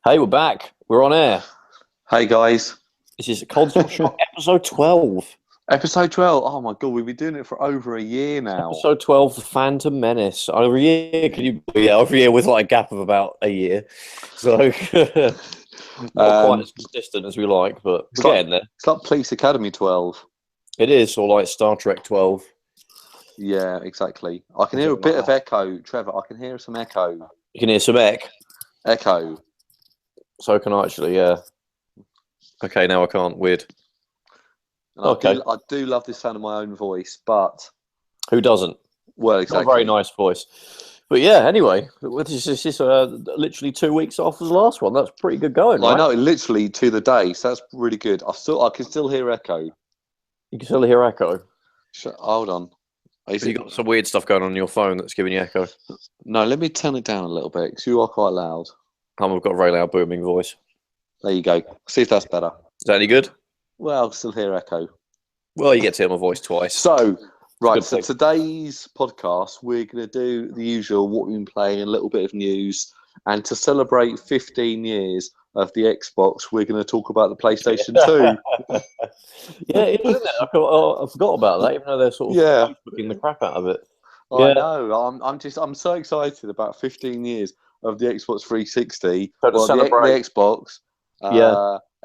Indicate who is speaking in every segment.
Speaker 1: Hey, we're back. We're on air.
Speaker 2: Hey guys,
Speaker 1: This is Console Shock episode 12.
Speaker 2: episode 12. Oh my god, we've been doing it for over a year now.
Speaker 1: Episode 12, The Phantom Menace. Every year, every year with like a gap of about a year. So, not quite as consistent as we like, but we're getting there.
Speaker 2: It's like Police Academy 12.
Speaker 1: It is, or like Star Trek 12.
Speaker 2: Yeah, exactly. I can hear a bit of echo, Trevor. I can hear some echo.
Speaker 1: You can hear some
Speaker 2: Echo.
Speaker 1: So can I actually, yeah. Okay, now I can't. Weird.
Speaker 2: And I do love the sound of my own voice, but
Speaker 1: who doesn't?
Speaker 2: Well, exactly.
Speaker 1: Not a very nice voice. But yeah, anyway, this is literally 2 weeks off the last one. That's pretty good going, right?
Speaker 2: I know, literally to the day. So that's really good. I can still hear echo.
Speaker 1: You can still hear echo.
Speaker 2: Hold on.
Speaker 1: You got some weird stuff going on your phone that's giving you echo.
Speaker 2: No, let me turn it down a little bit because you are quite loud.
Speaker 1: I've got a very loud booming voice.
Speaker 2: There you go. See if that's better.
Speaker 1: Is that any good?
Speaker 2: Well, still hear echo.
Speaker 1: Well, you get to hear my voice twice.
Speaker 2: So, right, so today's podcast, we're going to do the usual, what we've been playing, a little bit of news. And to celebrate 15 years of the Xbox, we're going to talk about the PlayStation 2.
Speaker 1: Yeah, isn't it? I forgot about that, even though they're sort of looking the crap out of it.
Speaker 2: I know. I'm so excited about 15 years of the Xbox 360.
Speaker 1: So to celebrate
Speaker 2: the Xbox.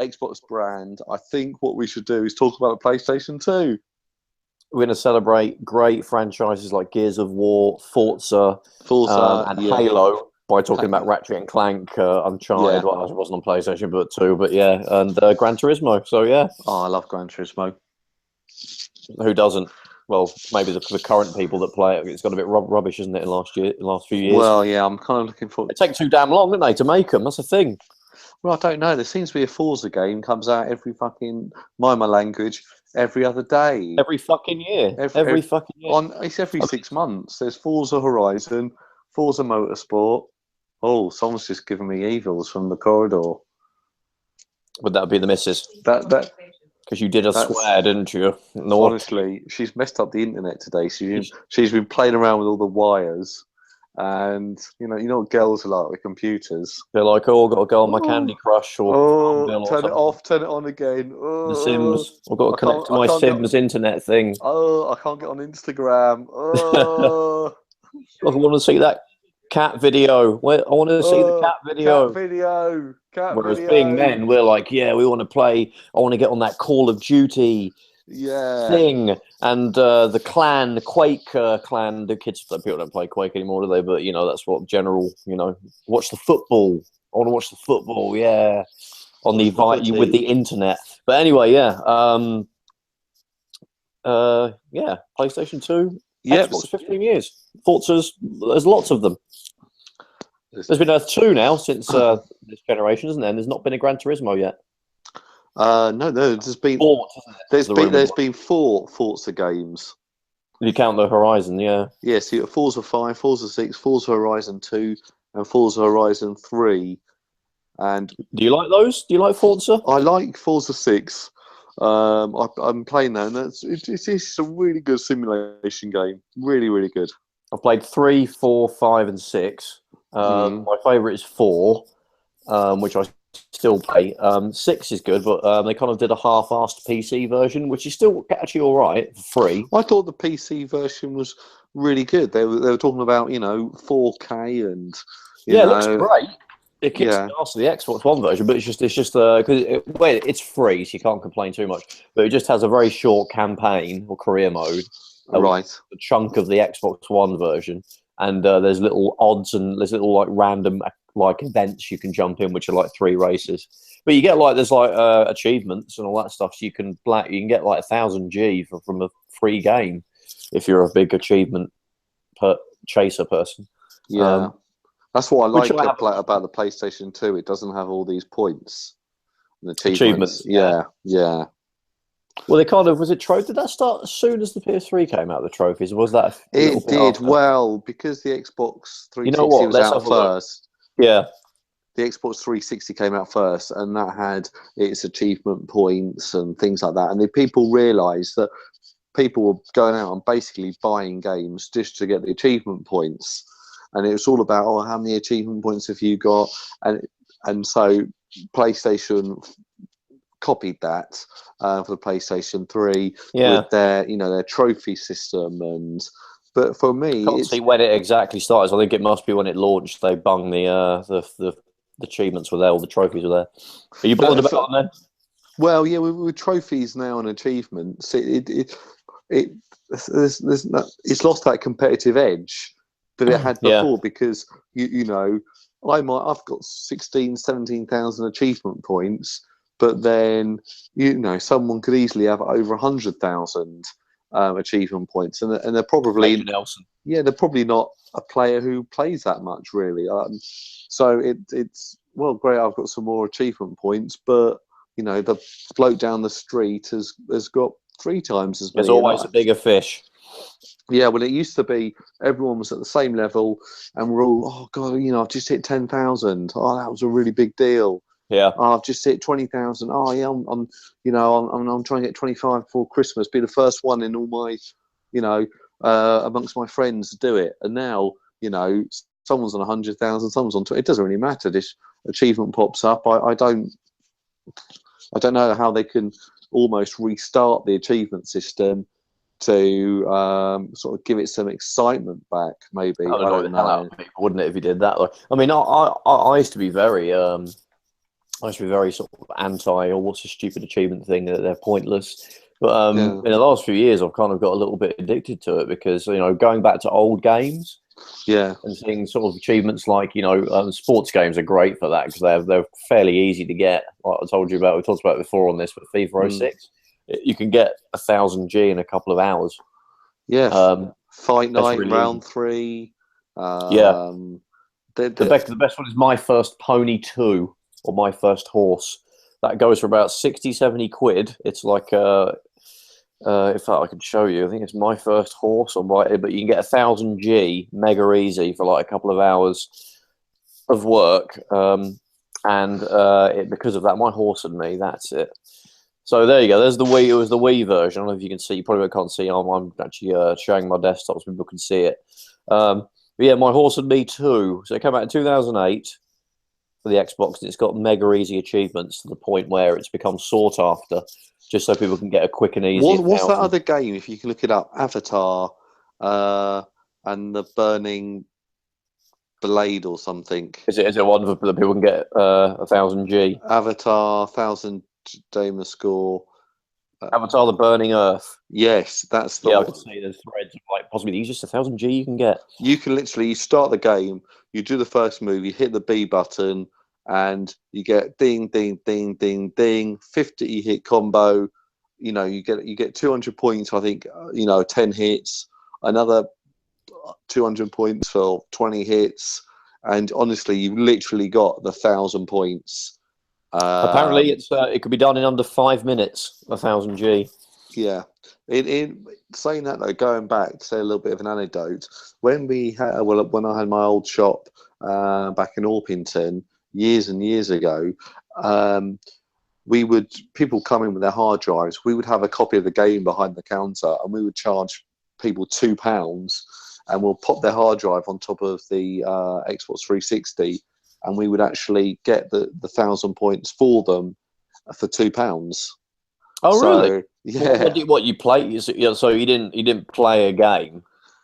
Speaker 2: Xbox brand. I think what we should do is talk about the PlayStation 2.
Speaker 1: We're going to celebrate great franchises like Gears of War, Forza, and Halo by talking about Ratchet and Clank, Uncharted. Well, it wasn't on PlayStation, but 2. But yeah, and Gran Turismo. So yeah.
Speaker 2: Oh, I love Gran Turismo.
Speaker 1: Who doesn't? Well, maybe the current people that play it. It's got a bit rubbish, isn't it? In last few years.
Speaker 2: Well, yeah, I'm kind of looking for.
Speaker 1: They take too damn long, don't they, to make them? That's the thing.
Speaker 2: Well, I don't know. There seems to be a Forza game comes out every fucking, mind my language, every other day.
Speaker 1: Every fucking year. Every fucking year.
Speaker 2: It's every 6 months. There's Forza Horizon, Forza Motorsport. Oh, someone's just given me evils from the corridor.
Speaker 1: Would that be the missus?
Speaker 2: That
Speaker 1: because you did swear, didn't you?
Speaker 2: No. Honestly, she's messed up the internet today. She's been playing around with all the wires. And you know what girls are like with computers.
Speaker 1: They're like, oh, I've got to go on my Candy Crush or
Speaker 2: turn it off, turn it on again.
Speaker 1: The Sims. I've got to connect to my Sims internet thing.
Speaker 2: Oh, I can't get on Instagram. Oh,
Speaker 1: I want to see that cat video. I want to see the cat video. Whereas being men, we're like, yeah, we want to play. I want to get on that Call of Duty. Thing and the Quake clan. The people don't play Quake anymore, do they? But you know, that's what general. You know, watch the football. I want to watch the football. Yeah, on the with the internet. But anyway, PlayStation 2. Xbox 15 years. Forza's. There's lots of them. There's been 2 now since this generation, isn't there? And there's not been a Gran Turismo yet.
Speaker 2: No, there's been 4. There's been 4 Forza games.
Speaker 1: You count the Horizon, yeah.
Speaker 2: Yes, you got Forza 5, Forza 6, Forza Horizon 2, and Forza Horizon 3. And
Speaker 1: do you like those? Do you like Forza?
Speaker 2: I like Forza 6. I'm playing that, and it's a really good simulation game. Really, really good.
Speaker 1: I've played 3, 4, 5, and 6. My favourite is 4, which I still play. 6 is good, but they kind of did a half-assed PC version, which is still actually all right for free.
Speaker 2: I thought the PC version was really good. They were talking about 4K and
Speaker 1: it looks great. It kicks the ass of the Xbox One version, but it's just because it's free, so you can't complain too much. But it just has a very short campaign or career mode,
Speaker 2: right?
Speaker 1: A chunk of the Xbox One version, and there's little odds and there's little like random like events you can jump in, which are like 3 races. But you get there's achievements and all that stuff. So you can get like 1,000 G from a free game if you're a big achievement chaser person.
Speaker 2: Yeah. That's what I like about the PlayStation 2. It doesn't have all these points and achievements. Yeah.
Speaker 1: Well, they kind of did that start as soon as the PS3 came out? The trophies, or was that?
Speaker 2: It did after? Well because the Xbox 360 was out first.
Speaker 1: Yeah,
Speaker 2: the Xbox 360 came out first, and that had its achievement points and things like that. And the people realised that people were going out and basically buying games just to get the achievement points. And it was all about, how many achievement points have you got? And and so PlayStation copied that for the PlayStation 3 with their their trophy system. But for me,
Speaker 1: I can't see when it exactly started. I think it must be when it launched. They bung the achievements were there, all the trophies were there. Are you bothered about them then?
Speaker 2: Well, yeah, with trophies now and achievements, it's lost that competitive edge that it had before because I've got 17,000 achievement points, but then someone could easily have over 100,000 achievement points, and they're probably they're probably not a player who plays that much really. So it's great. I've got some more achievement points, but the bloke down the street has got 3 times as many.
Speaker 1: There's always a bigger fish.
Speaker 2: Yeah, well, it used to be everyone was at the same level, and we're all, oh god, I've just hit 10,000. Oh, that was a really big deal.
Speaker 1: Yeah.
Speaker 2: Oh, I've just hit 20,000. Oh, yeah, I'm trying to get 25 before Christmas. Be the first one in all my, amongst my friends to do it. And now, someone's on 100,000, someone's on 20. It doesn't really matter. This achievement pops up. I don't know how they can almost restart the achievement system to sort of give it some excitement back. Maybe I don't know.
Speaker 1: Wouldn't it if you did that? I mean, I used to be very sort of anti, or what's a stupid achievement thing, that they're pointless. But in the last few years, I've kind of got a little bit addicted to it because going back to old games.
Speaker 2: Yeah,
Speaker 1: and seeing sort of achievements like sports games are great for that because they're fairly easy to get. Like I told you about, we talked about it before on this, but FIFA 06, you can get 1,000 G in a couple of hours.
Speaker 2: Yeah, Fight Night really round 3.
Speaker 1: The best one is My First Pony 2 or My First Horse. That goes for about 60-70 quid. It's like in fact, I can show you. I think it's My First Horse, but you can get 1,000 G, mega easy, for like a couple of hours of work. Because of that, My Horse and Me, that's it. So there you go. There's the Wii. It was the Wii version. I don't know if you can see. You probably can't see. I'm actually showing my desktop so people can see it. But yeah, My Horse and Me 2. So it came out in 2008 for the Xbox, and it's got mega easy achievements to the point where it's become sought after, just so people can get a quick and easy.
Speaker 2: What's that other game? If you can look it up, Avatar, and the Burning Blade or something.
Speaker 1: Is it one that people can get 1,000 G?
Speaker 2: Avatar, 1,000 Gamer Score.
Speaker 1: Avatar: The Burning Earth.
Speaker 2: Yes, that's the.
Speaker 1: Yeah, I can see there's threads of like possibly these just 1,000 G you can get.
Speaker 2: You can literally start the game, you do the first move, you hit the B button, and you get ding, ding, ding, ding, ding, 50 hit combo. You get 200 points. I think 10 hits, another 200 points for 20 hits, and honestly, you've literally got the 1,000 points.
Speaker 1: Apparently, it could be done in under 5 minutes. 1,000 G.
Speaker 2: Yeah. In saying that though, going back to say a little bit of an anecdote, when I had my old shop back in Orpington years and years ago, people come in with their hard drives. We would have a copy of the game behind the counter, and we would charge people £2, and we'll pop their hard drive on top of the Xbox 360. And we would actually get the 1,000 points for them for £2.
Speaker 1: Oh, really?
Speaker 2: Yeah.
Speaker 1: What you play? So you didn't play a game.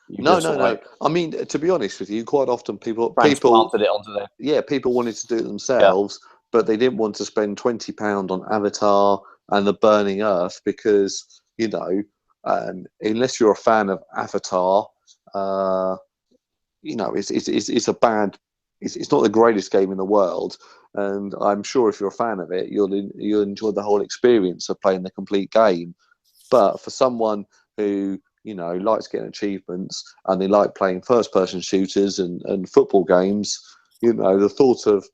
Speaker 2: No. I mean, to be honest with you, quite often people
Speaker 1: transplanted it onto there.
Speaker 2: Yeah, people wanted to do it themselves, but they didn't want to spend £20 on Avatar and the Burning Earth because unless you're a fan of Avatar, it's a bad. It's not the greatest game in the world, and I'm sure if you're a fan of it, you'll enjoy the whole experience of playing the complete game. But for someone who likes getting achievements and they like playing first-person shooters and football games, the thought of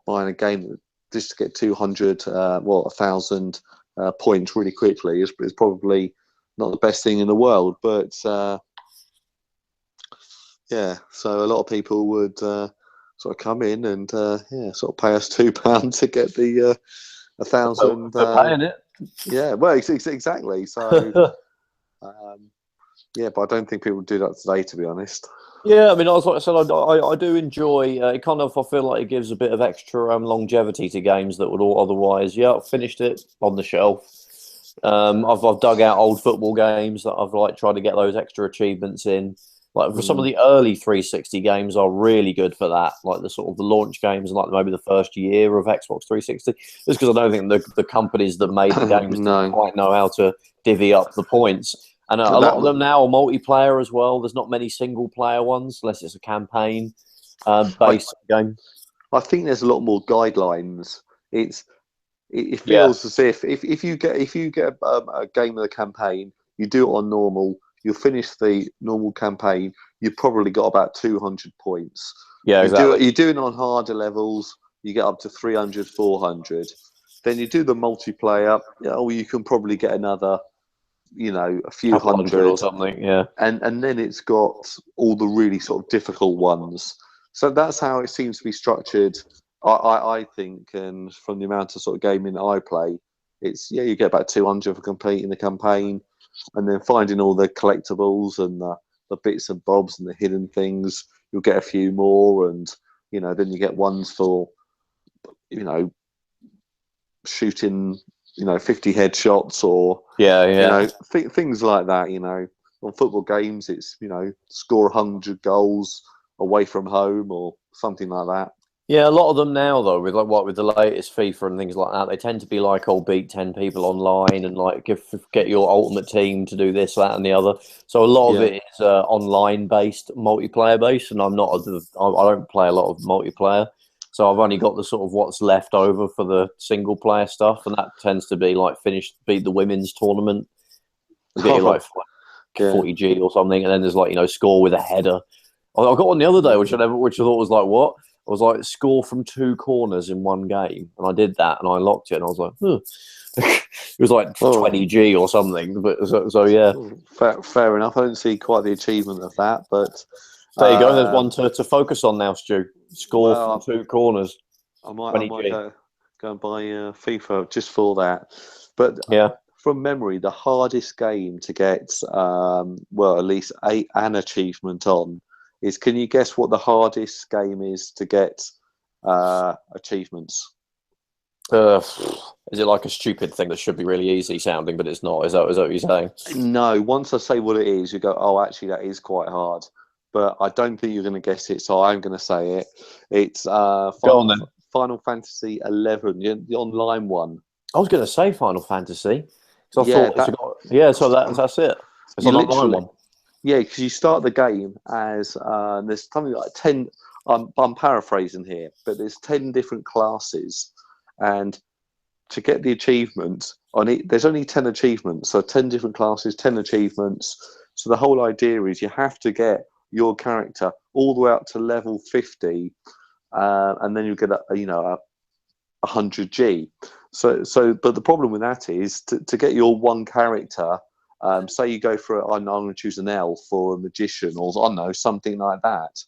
Speaker 2: buying a game just to get 1,000 points really quickly is probably not the best thing in the world. But yeah, so a lot of people would sort of come in and sort of pay us £2 to get the 1,000.
Speaker 1: Paying it.
Speaker 2: Yeah, well, exactly. So, but I don't think people do that today, to be honest.
Speaker 1: Yeah, I mean, like I said, I do enjoy it. Kind of, I feel like it gives a bit of extra longevity to games that would all otherwise, finished it on the shelf. I've dug out old football games that I've like tried to get those extra achievements in. Like for some of the early 360 games are really good for that, like the sort of the launch games and like maybe the first year of Xbox 360. Just because I don't think the companies that made the games didn't quite know how to divvy up the points. And a lot of them now are multiplayer as well. There's not many single player ones unless it's a campaign based game.
Speaker 2: I think there's a lot more guidelines. It feels as if you get a game with a campaign, you do it on normal, you finish the normal campaign, you've probably got about 200 points.
Speaker 1: Yeah, exactly.
Speaker 2: You do it on harder levels, you get up to 300, 400. Then you do the multiplayer, you can probably get another, a few hundred
Speaker 1: or something. Yeah,
Speaker 2: and then it's got all the really sort of difficult ones. So that's how it seems to be structured. I think, and from the amount of sort of gaming I play, it's you get about 200 for completing the campaign, and then finding all the collectibles and the bits and bobs and the hidden things. You'll get a few more, and then you get ones for shooting 50 headshots or things like that. On football games, it's score 100 goals away from home or something like that.
Speaker 1: Yeah, a lot of them now though, with the latest FIFA and things like that, they tend to be like, beat 10 people online and like get your ultimate team to do this, that, and the other. So a lot of it is online based, multiplayer based, and I don't play a lot of multiplayer, so I've only got the sort of what's left over for the single player stuff, and that tends to be like beat the women's tournament, get you like 40G or something, and then there's like score with a header. I got one the other day, which I thought was like, what? I was like, score from 2 corners in one game. And I did that and I locked it and I was like, it was like 20G or something. But so yeah.
Speaker 2: Fair enough. I didn't see quite the achievement of that, but
Speaker 1: there you go. There's one to focus on now, Stu. Score from 2 corners.
Speaker 2: I might go and buy FIFA just for that. But from memory, the hardest game to get, at least an achievement on is, can you guess what the hardest game is to get achievements?
Speaker 1: Is it like a stupid thing that should be really easy sounding, but it's not? Is that what you're saying?
Speaker 2: No. Once I say what it is, you go, oh, actually, that is quite hard. But I don't think you're going to guess it, so I'm going to say it. It's Final Fantasy 11, the online one.
Speaker 1: I was going to say Final Fantasy. So so that's it. It's an online one.
Speaker 2: Yeah, because you start the game as there's something like 10. I'm paraphrasing here, but there's 10 different classes, and to get the achievement on it, there's only 10 achievements. So 10 different classes, 10 achievements. So the whole idea is you have to get your character all the way up to level 50, and then you get a 100G. But the problem with that is to get your one character. Say you go for I'm going to choose an elf or a magician or I don't know, something like that.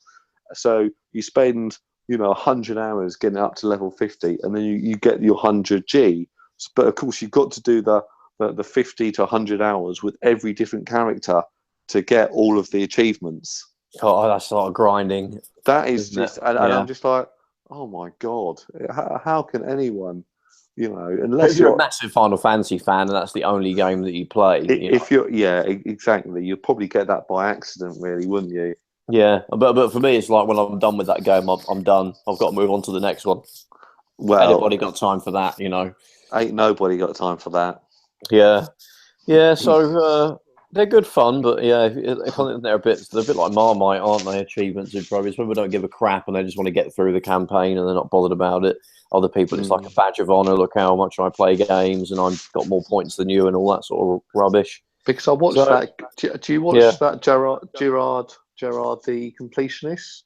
Speaker 2: So you spend 100 hours getting up to level 50, and then you get your 100G. But of course you've got to do the 50 to 100 hours with every different character to get all of the achievements.
Speaker 1: Oh, that's a lot of grinding.
Speaker 2: That is just, and I'm just like, oh my god, how can anyone? Unless
Speaker 1: you're a massive Final Fantasy fan and that's the only game that you play.
Speaker 2: Exactly. You'd probably get that by accident, really, wouldn't you?
Speaker 1: Yeah, but for me, it's like when I'm done with that game, I'm done. I've got to move on to the next one.
Speaker 2: Well,
Speaker 1: anybody got time for that?
Speaker 2: Ain't nobody got time for that.
Speaker 1: Yeah. So they're good fun, but they're a bit like Marmite, aren't they? Achievements and progress. People don't give a crap and they just want to get through the campaign and they're not bothered about it. Other people, it's like a badge of honor. Look how much I play games and I've got more points than you and all that sort of rubbish.
Speaker 2: Because I watched that. Do you watch that Gerard the Completionist?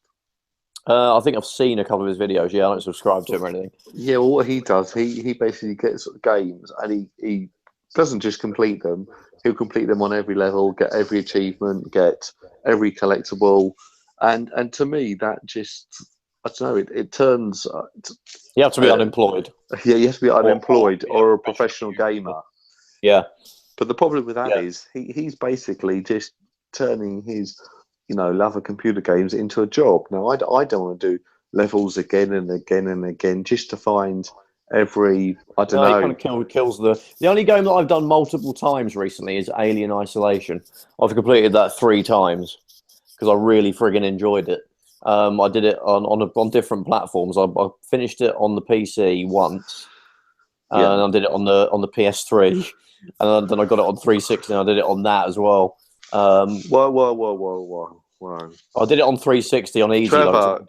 Speaker 1: I think I've seen a couple of his videos. Yeah, I don't subscribe to him or anything.
Speaker 2: Yeah, well, what he does, he basically gets games and he doesn't just complete them. He'll complete them on every level, get every achievement, get every collectible, and to me that just, I don't know, it turns.
Speaker 1: You have to be unemployed.
Speaker 2: Yeah, you have to be unemployed or a professional gamer.
Speaker 1: Yeah.
Speaker 2: But the problem with that is he's basically just turning his love of computer games into a job. Now, I don't want to do levels again and again and again just to find every, I don't know.
Speaker 1: It kind of kills the only game that I've done multiple times recently is Alien Isolation. I've completed that 3 times because I really friggin' enjoyed it. I did it on different platforms. I finished it on the PC once, and I did it on the PS3, and then I got it on 360, and I did it on that as well.
Speaker 2: Whoa.
Speaker 1: I did it on 360 on easy.
Speaker 2: Trevor.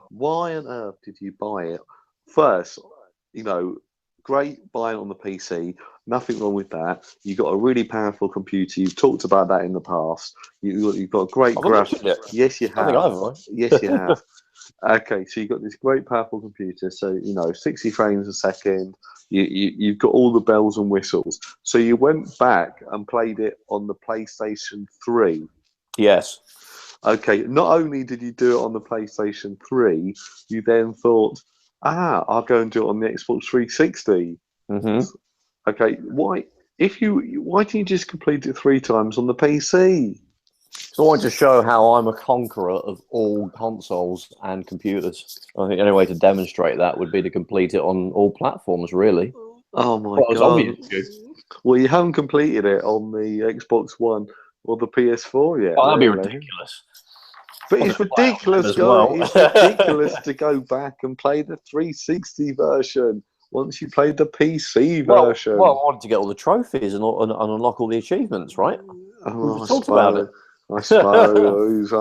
Speaker 2: Why on earth did you buy it? First, great buying on the PC. Nothing wrong with that. You've got a really powerful computer. You've talked about that in the past. You've got great graphics. Yes, you have.
Speaker 1: I think I have, right?
Speaker 2: Yes, you have. Okay, so you've got this great powerful computer. So 60 frames a second. You've got all the bells and whistles. So you went back and played it on the PlayStation 3.
Speaker 1: Yes.
Speaker 2: Okay, not only did you do it on the PlayStation 3, you then thought, I'll go and do it on the Xbox 360.
Speaker 1: Mm-hmm.
Speaker 2: Okay, why didn't you just complete it 3 times on the PC?
Speaker 1: So I want to show how I'm a conqueror of all consoles and computers. I think the only way to demonstrate that would be to complete it on all platforms, really.
Speaker 2: Oh my God. Well, you haven't completed it on the Xbox One or the PS4 yet.
Speaker 1: Oh, that'd be ridiculous.
Speaker 2: But it's ridiculous, It's ridiculous to go back and play the 360 version once you played the PC version.
Speaker 1: Well, I wanted to get all the trophies and unlock all the achievements, right?
Speaker 2: Oh,
Speaker 1: we talked about it.
Speaker 2: I suppose.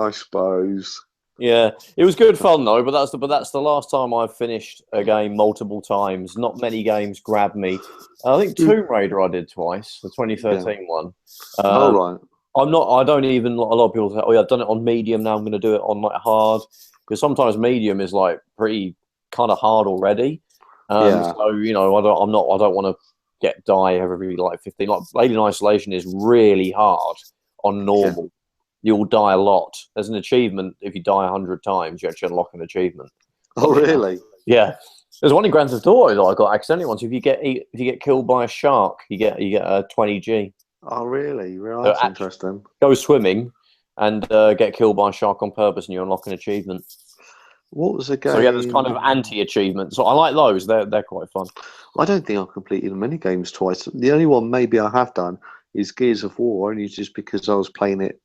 Speaker 1: Yeah, it was good fun though. But that's the last time I've finished a game multiple times. Not many games grab me. I think Tomb Raider I did twice, the 2013 one.
Speaker 2: Right.
Speaker 1: I don't even. A lot of people say, "Oh yeah, I've done it on medium. Now I'm going to do it on like hard," because sometimes medium is like pretty kind of hard already. So I don't want to die every like 15. Like Alien Isolation is really hard on normal. Yeah. You'll die a lot. There's an achievement if you die 100 times, you actually unlock an achievement.
Speaker 2: Oh really?
Speaker 1: Yeah. There's one in Grand Theft Auto that I got accidentally once. If you get killed by a shark, you get a 20G.
Speaker 2: Oh really? Well, that's interesting.
Speaker 1: Go swimming and get killed by a shark on purpose, and you unlock an achievement.
Speaker 2: What was the game?
Speaker 1: So yeah, there's kind of anti-achievements. So I like those. They're quite fun.
Speaker 2: I don't think I've completed many games twice. The only one maybe I have done is Gears of War, only just because I was playing it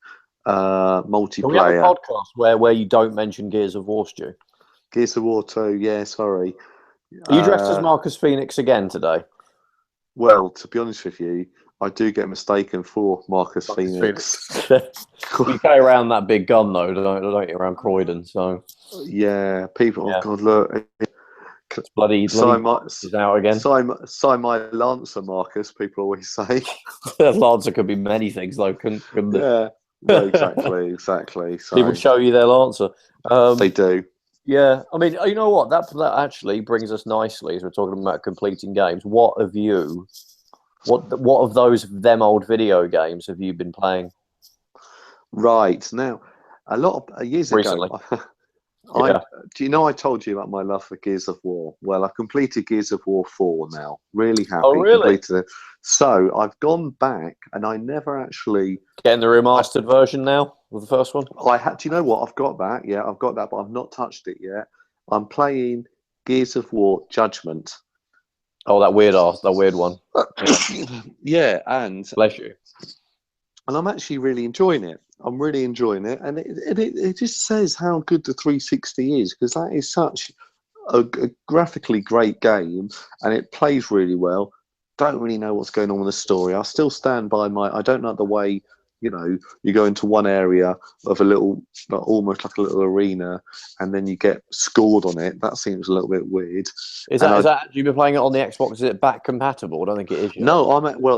Speaker 2: multiplayer.
Speaker 1: Can we have a podcast where you don't mention Gears of War, Stu?
Speaker 2: Gears of War 2, yeah, sorry.
Speaker 1: Are you dressed as Marcus Phoenix again today?
Speaker 2: Well, to be honest with you, I do get mistaken for Marcus Phoenix.
Speaker 1: You carry around that big gun, though, don't you, around Croydon? So
Speaker 2: yeah, people. Yeah. Oh God, look,
Speaker 1: it's bloody is out again.
Speaker 2: Sign my Lancer, Marcus. People always say.
Speaker 1: Lancer could be many things, though, couldn't it?
Speaker 2: Yeah, well, exactly. So
Speaker 1: people show you their Lancer.
Speaker 2: They do.
Speaker 1: Yeah, I mean, you know what? That actually brings us nicely as we're talking about completing games. What of them old video games have you been playing?
Speaker 2: Right now, a lot of years
Speaker 1: recently.
Speaker 2: Ago, do you know I told you about my love for Gears of War? Well, I completed Gears of War 4 now. Really happy.
Speaker 1: Oh, really?
Speaker 2: Completed it. So I've gone back, and I never actually
Speaker 1: getting the remastered version now with the first one.
Speaker 2: I had. Do you know what? I've got that. Yeah, I've got that, but I've not touched it yet. I'm playing Gears of War Judgment.
Speaker 1: Oh, that weird one.
Speaker 2: Yeah, and
Speaker 1: bless you.
Speaker 2: And I'm actually really enjoying it. I'm really enjoying it, and it just says how good the 360 is, because that is such a graphically great game, and it plays really well. Don't really know what's going on with the story. I still stand by I don't like the way, you go into one area of a little, almost like a little arena, and then you get scored on it. That seems a little bit weird.
Speaker 1: Is that you've been playing it on the Xbox? Is it back compatible? I don't think it is yet.
Speaker 2: No,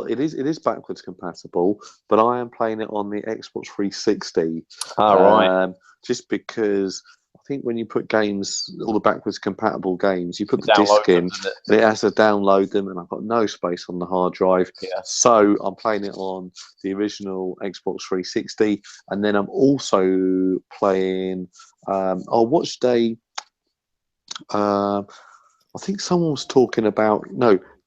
Speaker 2: it is backwards compatible, but I am playing it on the Xbox 360.
Speaker 1: Right.
Speaker 2: Just because I think when you put games, all the backwards compatible games, you put the disc in, and it has to download them, and I've got no space on the hard drive.
Speaker 1: Yeah.
Speaker 2: So I'm playing it on the original Xbox 360, and then I'm also playing. I watched I think someone was talking about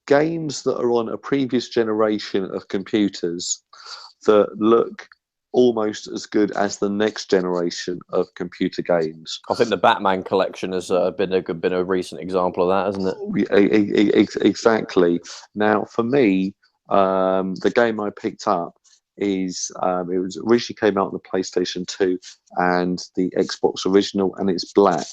Speaker 2: games that are on a previous generation of computers that look almost as good as the next generation of computer games.
Speaker 1: I think the Batman collection has been a recent example of that, hasn't
Speaker 2: it? Exactly. Now, for me, the game I picked up is it was originally came out on the PlayStation 2 and the Xbox original, and it's black.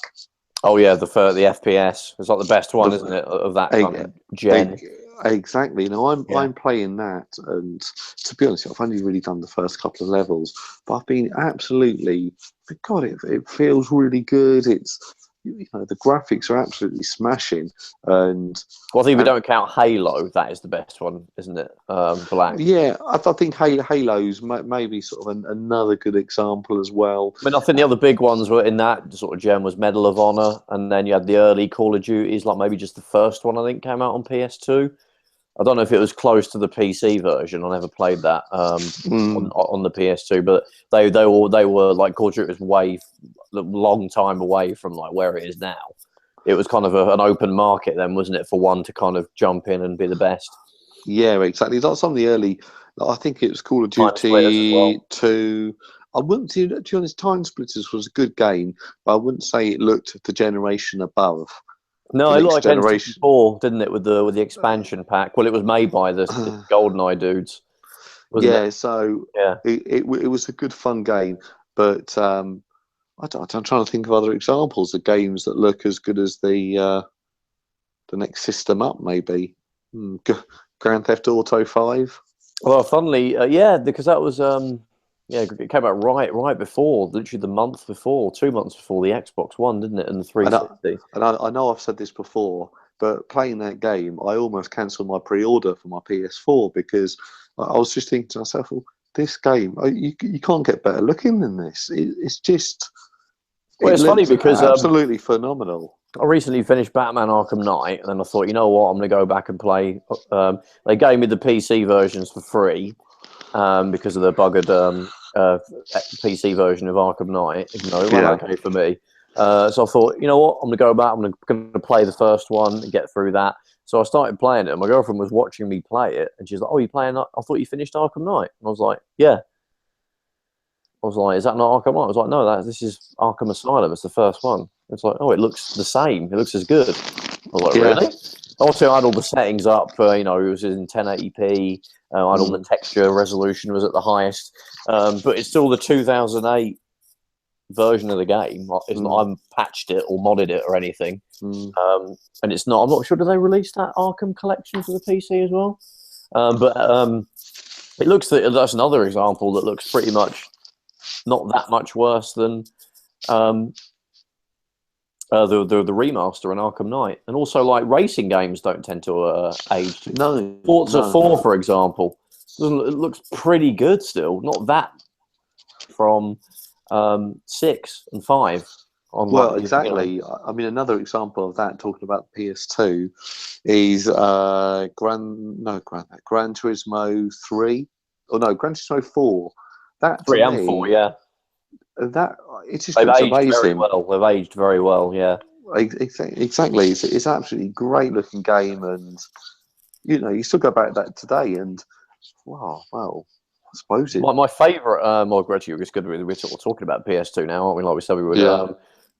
Speaker 1: Oh yeah, the FPS. It's like the best one, isn't it, of that kind of gen?
Speaker 2: Exactly. Now I'm playing that, and to be honest, I've only really done the first couple of levels, but I've been absolutely, God, it feels really good. It's, the graphics are absolutely smashing, and
Speaker 1: well, I think if we don't count Halo, that is the best one, isn't it? Black.
Speaker 2: Yeah, I think Halo's maybe sort of another good example as well.
Speaker 1: I mean, I think the other big ones were in that sort of gen was Medal of Honor, and then you had the early Call of Duties, like maybe just the first one I think came out on PS2. I don't know if it was close to the PC version. I never played that on the PS2, but they were like Call of Duty was a long time away from like where it is now. It was kind of an open market then, wasn't it, for one to kind of jump in and be the best?
Speaker 2: Yeah, exactly. Like some of the early, I think it was Call of Duty 2. I wouldn't, to be honest, Time Splitters was a good game, but I wouldn't say it looked the generation above.
Speaker 1: No, it looked like N64, didn't it, with the expansion pack? Well, it was made by the GoldenEye dudes.
Speaker 2: So it was a good fun game, but I'm trying to think of other examples of games that look as good as the next system up, maybe. Grand Theft Auto 5.
Speaker 1: Well, funnily, because that was it came out right before, literally the month before, 2 months before the Xbox One, didn't it? And the 360.
Speaker 2: And I know I've said this before, but playing that game, I almost cancelled my pre-order for my PS4 because I was just thinking to myself, well, this game, you can't get better looking than this. It's just...
Speaker 1: Well, it's funny because
Speaker 2: absolutely phenomenal.
Speaker 1: I recently finished Batman Arkham Knight, and then I thought, you know what, I'm going to go back and play. They gave me the PC versions for free because of the buggered PC version of Arkham Knight. Even though it went okay for me. So I thought, you know what, I'm going to go back. I'm going to play the first one and get through that. So I started playing it, and my girlfriend was watching me play it, and she's like, "Oh, you playing? I thought you finished Arkham Knight." And I was like, "Yeah." I was like, "Is that not Arkham Knight?" I was like, "No, this is Arkham Asylum. It's the first one." It's like, "Oh, it looks the same. It looks as good." I was like, "Really?" Also, I had all the settings up. It was in 1080p. I had all the texture resolution was at the highest, but it's still the 2008 version of the game. It's not. I haven't patched it or modded it or anything, and it's not. I'm not sure. Do they release that Arkham collection for the PC as well? But it looks. That's another example that looks pretty much not that much worse than the remaster in Arkham Knight. And also, like, racing games don't tend to age.
Speaker 2: No.
Speaker 1: Forza 4, for example, it looks pretty good still. Not that from 6 and 5.
Speaker 2: Well, exactly. I mean, another example of that, talking about PS2, is Gran Turismo 3. Oh no, Gran Turismo 4. That
Speaker 1: 3 and 4, yeah.
Speaker 2: That it just
Speaker 1: They've
Speaker 2: looks
Speaker 1: aged
Speaker 2: amazing.
Speaker 1: very well. They've aged very well, yeah.
Speaker 2: Exactly. It's absolutely great looking game, and you still go back to that today, and wow, I suppose it.
Speaker 1: My favourite, actually, it's good. We're sort of talking about PS2 now, aren't we? Like we said we would. Yeah.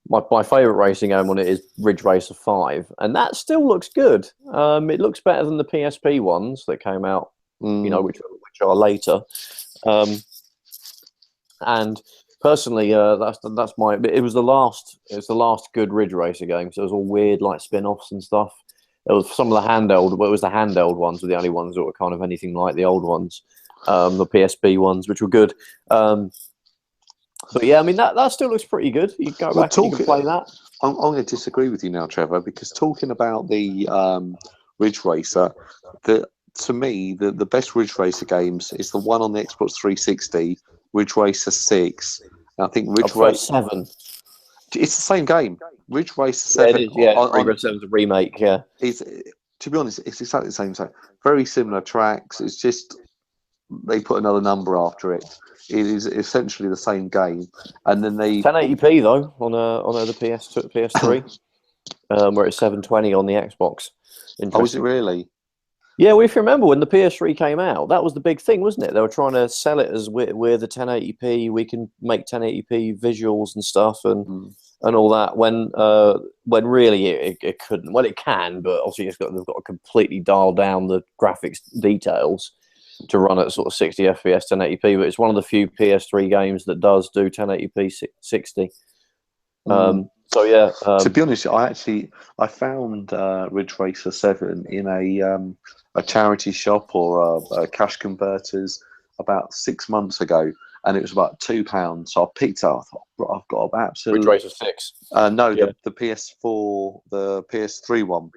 Speaker 1: My favourite racing game on it is Ridge Racer 5, and that still looks good. It looks better than the PSP ones that came out, which are later. And personally, that's my. It was the last. It's the last good Ridge Racer game. So it was all weird, like spin-offs and stuff. It was some of the handheld. Well, it was the handheld ones were the only ones that were kind of anything like the old ones, the PSP ones, which were good. But yeah, I mean that still looks pretty good. You go back and you can play that.
Speaker 2: I'm going to disagree with you now, Trevor, because talking about the Ridge Racer, to me the best Ridge Racer games is the one on the Xbox 360, Ridge Racer 6. And I think Ridge Racer
Speaker 1: 7.
Speaker 2: It's the same game. Ridge Racer 7.
Speaker 1: Ridge Racer 7's a remake. Yeah.
Speaker 2: To be honest, it's exactly the same. Very similar tracks. It's just they put another number after it. It is essentially the same game, and then they
Speaker 1: 1080p though on the PS3, where it's 720 on the Xbox.
Speaker 2: Oh, is it really?
Speaker 1: Yeah, well, if you remember when the PS3 came out, that was the big thing, wasn't it? They were trying to sell it as we're the 1080p, we can make 1080p visuals and stuff and all that. When really it couldn't. Well, it can, but obviously they've got to completely dial down the graphics details to run at sort of 60 FPS 1080p. But it's one of the few PS3 games that does do 1080p 60. So yeah.
Speaker 2: To be honest, I found Ridge Racer 7 in a charity shop or a cash converters about 6 months ago, and it was about £2. So I picked it up. I thought, I've got absolute
Speaker 1: Ridge Racer 6.
Speaker 2: No,
Speaker 1: yeah.
Speaker 2: the PS4, the PS3 one.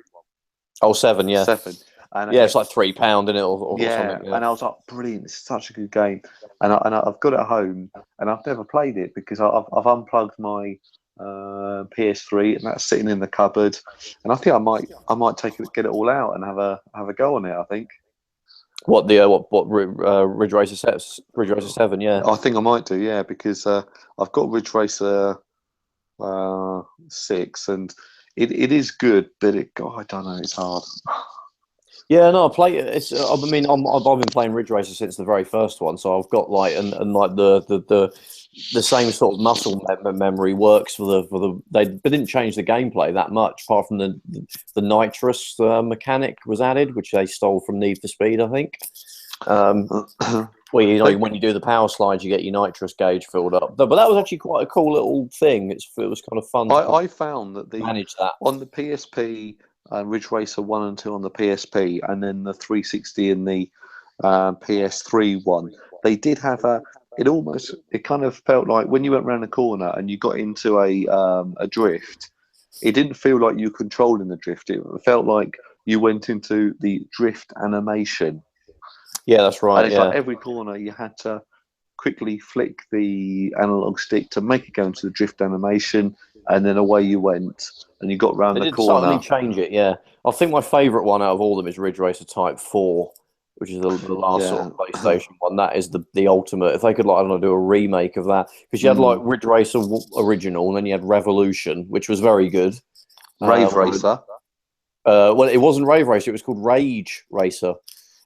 Speaker 1: Oh, 7, yeah.
Speaker 2: 7. And
Speaker 1: yeah, it's like £3 in it or
Speaker 2: yeah,
Speaker 1: something. Yeah,
Speaker 2: and I was like, brilliant! It's such a good game, and I've got it at home, and I've never played it because I've unplugged my PS3, and that's sitting in the cupboard, and I think I might get it all out and have a go on it. I think.
Speaker 1: What Ridge Racer 7? Yeah,
Speaker 2: I think I might do. Yeah, because I've got Ridge Racer 6, and it is good, but I don't know, it's hard.
Speaker 1: Yeah, no, I play. It's. I mean, I've been playing Ridge Racer since the very first one, so I've got like and like the same sort of muscle memory works for the. They didn't change the gameplay that much, apart from the nitrous mechanic was added, which they stole from Need for Speed, I think. Well, when you do the power slides, you get your nitrous gauge filled up. But that was actually quite a cool little thing. It was kind of fun.
Speaker 2: I found that
Speaker 1: manage that
Speaker 2: on the PSP. Ridge Racer 1 and 2 on the PSP, and then the 360 and the PS3 one. They did have it kind of felt like when you went around the corner and you got into a drift, it didn't feel like you were controlling the drift. It felt like you went into the drift animation.
Speaker 1: Yeah, that's right.
Speaker 2: And it's like every corner you had to quickly flick the analog stick to make it go into the drift animation, and then away you went, and you got round the corner.
Speaker 1: They did suddenly change it, yeah. I think my favourite one out of all of them is Ridge Racer Type 4, which is the last sort of PlayStation one. That is the ultimate. If they could, like, I don't know, do a remake of that. Because you had, like, Ridge Racer Original, and then you had Revolution, which was very good.
Speaker 2: Rave Racer?
Speaker 1: Well, it wasn't Rave Racer. It was called Rage Racer.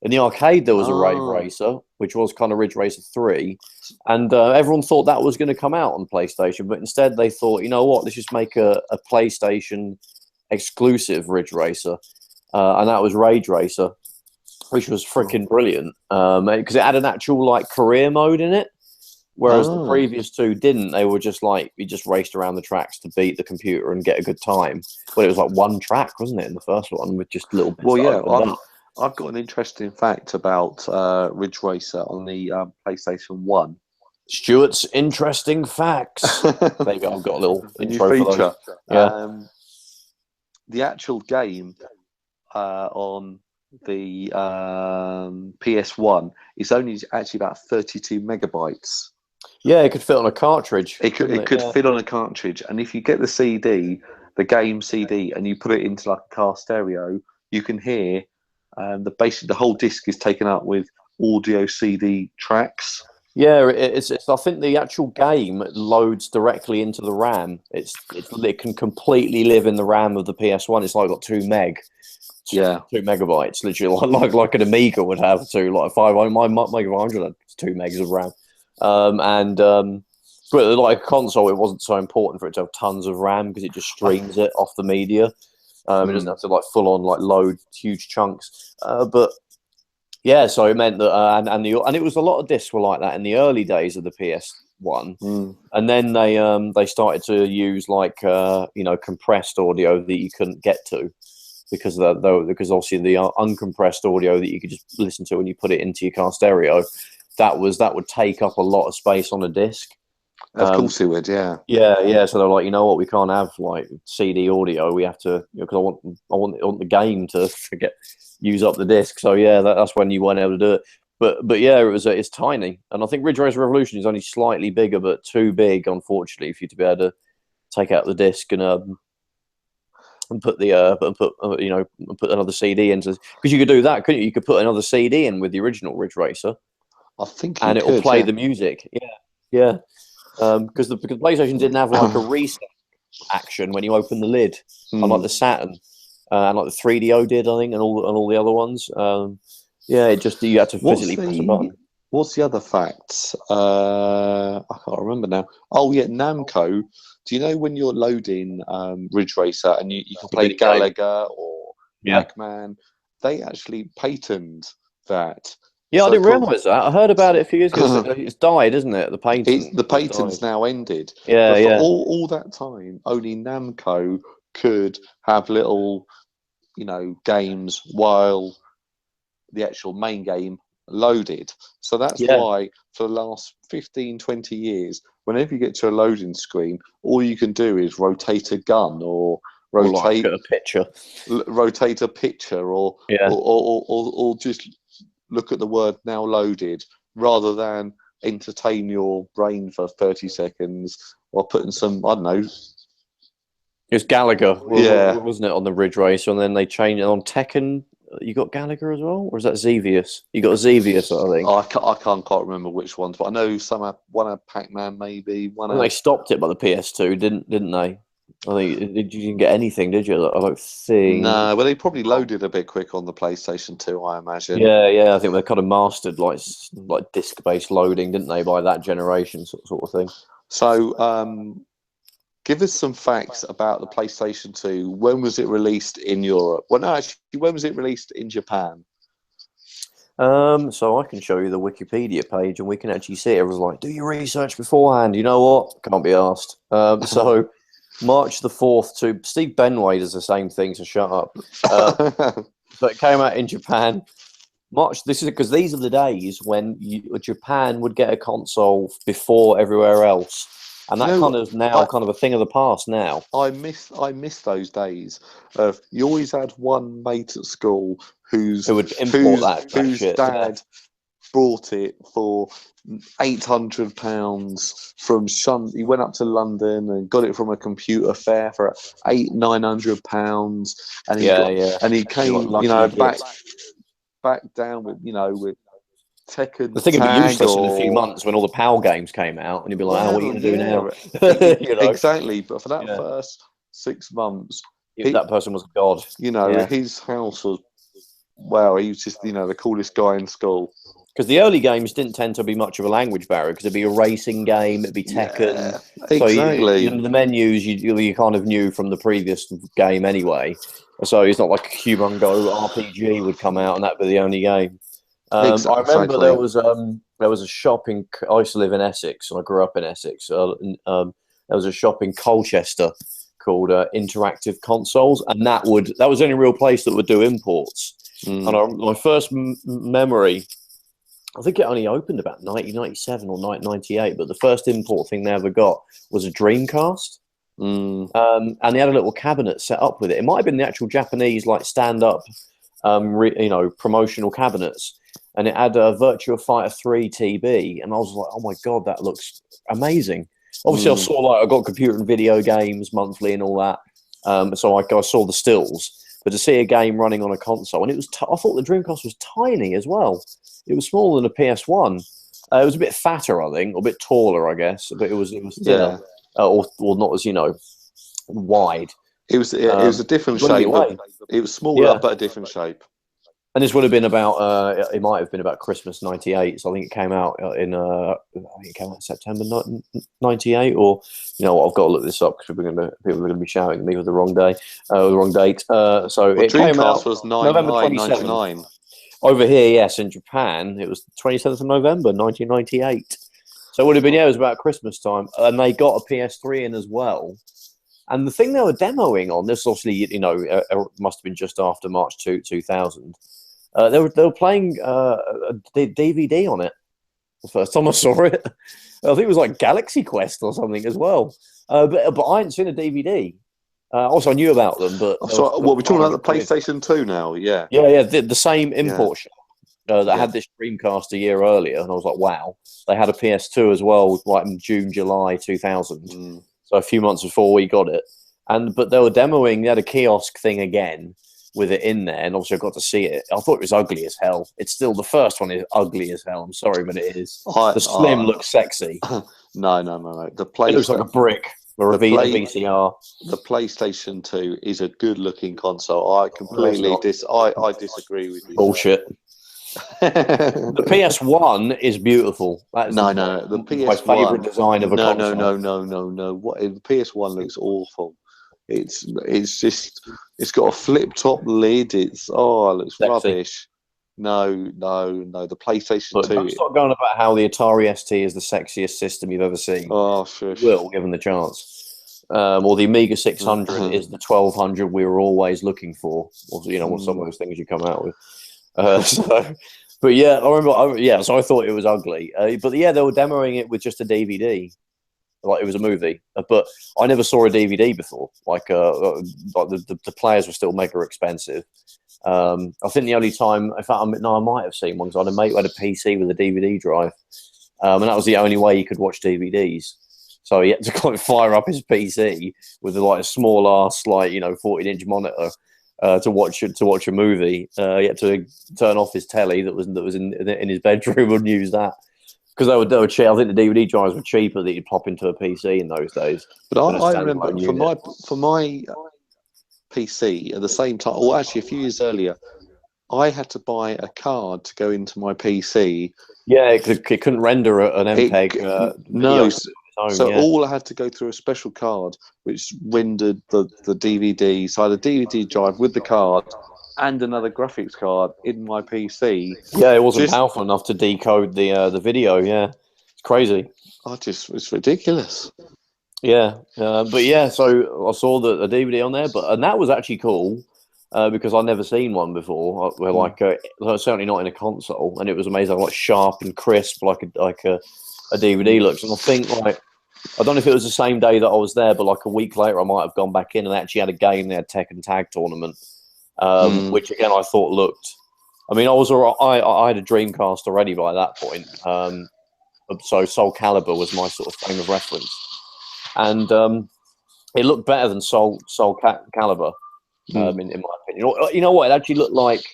Speaker 1: In the arcade, there was a Rave Racer, which was kind of Ridge Racer 3. And everyone thought that was going to come out on PlayStation. But instead, they thought, you know what, let's just make a PlayStation exclusive Ridge Racer. And that was Rage Racer, which was freaking brilliant. Because it had an actual, like, career mode in it. Whereas the previous two didn't. They were just like, you just raced around the tracks to beat the computer and get a good time. But it was like one track, wasn't it, in the first one, with just little bits.
Speaker 2: Well, yeah, I've got an interesting fact about Ridge Racer on the PlayStation 1.
Speaker 1: Stuart's interesting facts. There you go. I've got a little intro
Speaker 2: feature.
Speaker 1: For those. Yeah.
Speaker 2: The actual game on the PS1 is only actually about 32 megabytes.
Speaker 1: Yeah, it could fit on a cartridge.
Speaker 2: It could fit on a cartridge, and if you get the CD, the game CD, and you put it into like a car stereo, you can hear. The whole disc is taken up with audio CD tracks.
Speaker 1: Yeah, it's. I think the actual game loads directly into the RAM. It can completely live in the RAM of the PS1. It's like got 2 meg.
Speaker 2: Yeah,
Speaker 1: 2 megabytes, literally like an Amiga would have to. Like my Mega 500 had 2 megs of RAM. But like a console, it wasn't so important for it to have tons of RAM because it just streams it off the media. It doesn't have to like full on like load huge chunks. But yeah, so it meant that and it was a lot of discs were like that in the early days of the PS1, and then they started to use like compressed audio that you couldn't get to because obviously the uncompressed audio that you could just listen to when you put it into your car stereo, that would take up a lot of space on a disc.
Speaker 2: Of course it would, yeah.
Speaker 1: Yeah. So they're like, you know what, we can't have like CD audio. We have to, because I want the game to use up the disc. So yeah, that's when you weren't able to do it. But yeah, it's tiny, and I think Ridge Racer Revolution is only slightly bigger, but too big, unfortunately, for you to be able to take out the disc and put put another CD into, because you could do that, couldn't you? You could put another CD in with the original Ridge Racer.
Speaker 2: I think,
Speaker 1: and it will play the music. Yeah. Because PlayStation didn't have like a reset action when you open the lid, unlike the Saturn. and like the 3DO did, I think, and all the other ones. Yeah, it just you had to physically press a button.
Speaker 2: What's the other facts? I can't remember now. Oh yeah, Namco. Do you know when you're loading Ridge Racer and you can play Gallagher or Pac-Man? They actually patented that.
Speaker 1: Yeah, so I didn't realise that. I heard about it a few years ago. It's died, isn't it? The patent.
Speaker 2: The patent's now ended.
Speaker 1: Yeah,
Speaker 2: but for all that time, only Namco could have little, games while the actual main game loaded. So that's why for the last 15, 20 years, whenever you get to a loading screen, all you can do is rotate a gun or rotate
Speaker 1: a picture,
Speaker 2: or just look at the word now loaded, rather than entertain your brain for 30 seconds or putting some, I don't know.
Speaker 1: It's Gallagher, wasn't it, on the Ridge Racer, and then they changed it on Tekken. You got Gallagher as well, or is that Xevious? You got Xevious, I think.
Speaker 2: I can't remember which ones, but I know one had Pac-Man, maybe one.
Speaker 1: They stopped it by the PS2, didn't they? I think you didn't get anything, did you? I don't think.
Speaker 2: No, well, they probably loaded a bit quick on the PlayStation 2, I imagine.
Speaker 1: Yeah. I think they kind of mastered like disc-based loading, didn't they, by that generation sort of thing.
Speaker 2: So, give us some facts about the PlayStation 2. When was it released in Europe? Well, no, actually, when was it released in Japan?
Speaker 1: So I can show you the Wikipedia page, and we can actually see it. It was like, do your research beforehand. You know what? Can't be asked. So March the 4th to Steve Benway does the same thing. So shut up. So it came out in Japan. This is because these are the days when Japan would get a console before everywhere else. And that kind of a thing of the past now.
Speaker 2: I miss those days. You always had one mate at school who would import whose dad bought it for £800 from he went up to London and got it from a computer fair for £900, and he came back down with Tekken.
Speaker 1: The thing would be useless in a few months when all the PAL games came out, and you'd be like, "Oh, what are you going to do now?"
Speaker 2: Exactly. But for that first 6 months,
Speaker 1: that person was God.
Speaker 2: His house was he was just the coolest guy in school.
Speaker 1: Because the early games didn't tend to be much of a language barrier, because it'd be a racing game, it'd be Tekken.
Speaker 2: Yeah, exactly.
Speaker 1: So the menus you kind of knew from the previous game anyway. So it's not like a Humongo RPG would come out and that'd be the only game.
Speaker 2: Exactly.
Speaker 1: I remember there was a shop in. I used to live in Essex, and I grew up in Essex. There was a shop in Colchester called Interactive Consoles, and that was the only real place that would do imports. And my first memory, I think it only opened about 1997 or 1998, but the first import thing they ever got was a Dreamcast. And they had a little cabinet set up with it. It might have been the actual Japanese stand-up, promotional cabinets. And it had a Virtua Fighter 3 TB, and I was like, "Oh my god, that looks amazing!" Obviously, I got computer and video games monthly and all that, so I saw the stills. But to see a game running on a console, and it was, I thought the Dreamcast was tiny as well. It was smaller than a PS1. It was a bit fatter, I think, or a bit taller, I guess, but it was thinner, or not as wide.
Speaker 2: It was a different shape. It was smaller, but a different shape.
Speaker 1: And this would have been about, it might have been about Christmas '98. So I think it came out in September '98. Or, I've got to look this up because people are going to be shouting at me with the wrong day, the wrong date. It came out
Speaker 2: was
Speaker 1: November 27th. Over here, yes, in Japan, it was 27th of November 1998. So it would have been, it was about Christmas time. And they got a PS3 in as well. And the thing they were demoing on, this obviously, must have been just after March 2000. They were playing a DVD on it. The first time I saw it, I think it was like Galaxy Quest or something as well. But I hadn't seen a DVD. Also, I knew about them, but
Speaker 2: so we're talking about the PlayStation 2 now, yeah.
Speaker 1: The same import shop that had this Dreamcast a year earlier, and I was like, wow. They had a PS2 as well, like in June, July 2000. So a few months before we got it, but they were demoing. They had a kiosk thing again with it in there, and obviously I got to see it. I thought it was ugly as hell. It's still, the first one is ugly as hell. I'm sorry, but it is. The Slim looks sexy.
Speaker 2: No.
Speaker 1: It looks like a brick. or a VCR.
Speaker 2: The PlayStation 2 is a good-looking console. I completely I disagree with you.
Speaker 1: Bullshit. The PS1 is beautiful. That's
Speaker 2: no. The PS1,
Speaker 1: my favourite design of a console.
Speaker 2: No. What the PS1 looks awful. It's got a flip top lid. It looks
Speaker 1: Sexy.
Speaker 2: rubbish. No. The PlayStation 2.
Speaker 1: Don't start going about how the Atari ST is the sexiest system you've ever seen.
Speaker 2: Oh, sure.
Speaker 1: Will, given the chance. Or the Amiga 600 is the 1200 we were always looking for. Or, what some of those things you come out with. But yeah, I remember. So I thought it was ugly. But yeah, they were demoing it with just a DVD, like it was a movie. But I never saw a DVD before. Like the players were still mega expensive. I think the only time, in fact, I might have seen one because I had a mate who had a PC with a DVD drive, and that was the only way he could watch DVDs. So he had to kind of fire up his PC with a small ass 14-inch monitor. To watch a movie, he had to turn off his telly that was in his bedroom and use that because they were cheap. I think the DVD drives were cheaper that you'd pop into a PC in those days.
Speaker 2: But I remember for my PC at the same time, or actually a few years earlier, I had to buy a card to go into my PC.
Speaker 1: Yeah, it couldn't render an MPEG.
Speaker 2: No. All I had to go through a special card which rendered the DVD. So I had a DVD drive with the card and another graphics card in my PC.
Speaker 1: Yeah, it wasn't powerful enough to decode the video. Yeah, it's crazy.
Speaker 2: It's ridiculous.
Speaker 1: Yeah, but yeah, so I saw the DVD on there, and that was actually cool because I'd never seen one before. Where certainly not in a console, and it was amazing, like sharp and crisp, like a DVD looks. And I think I don't know if it was the same day that I was there, but like a week later I might have gone back in and actually had a game there, Tekken Tag Tournament, which again I thought looked. I mean, I had a Dreamcast already by that point, so Soul Calibur was my sort of frame of reference, and it looked better than Soul Calibur, in my opinion. You know what? It actually looked like,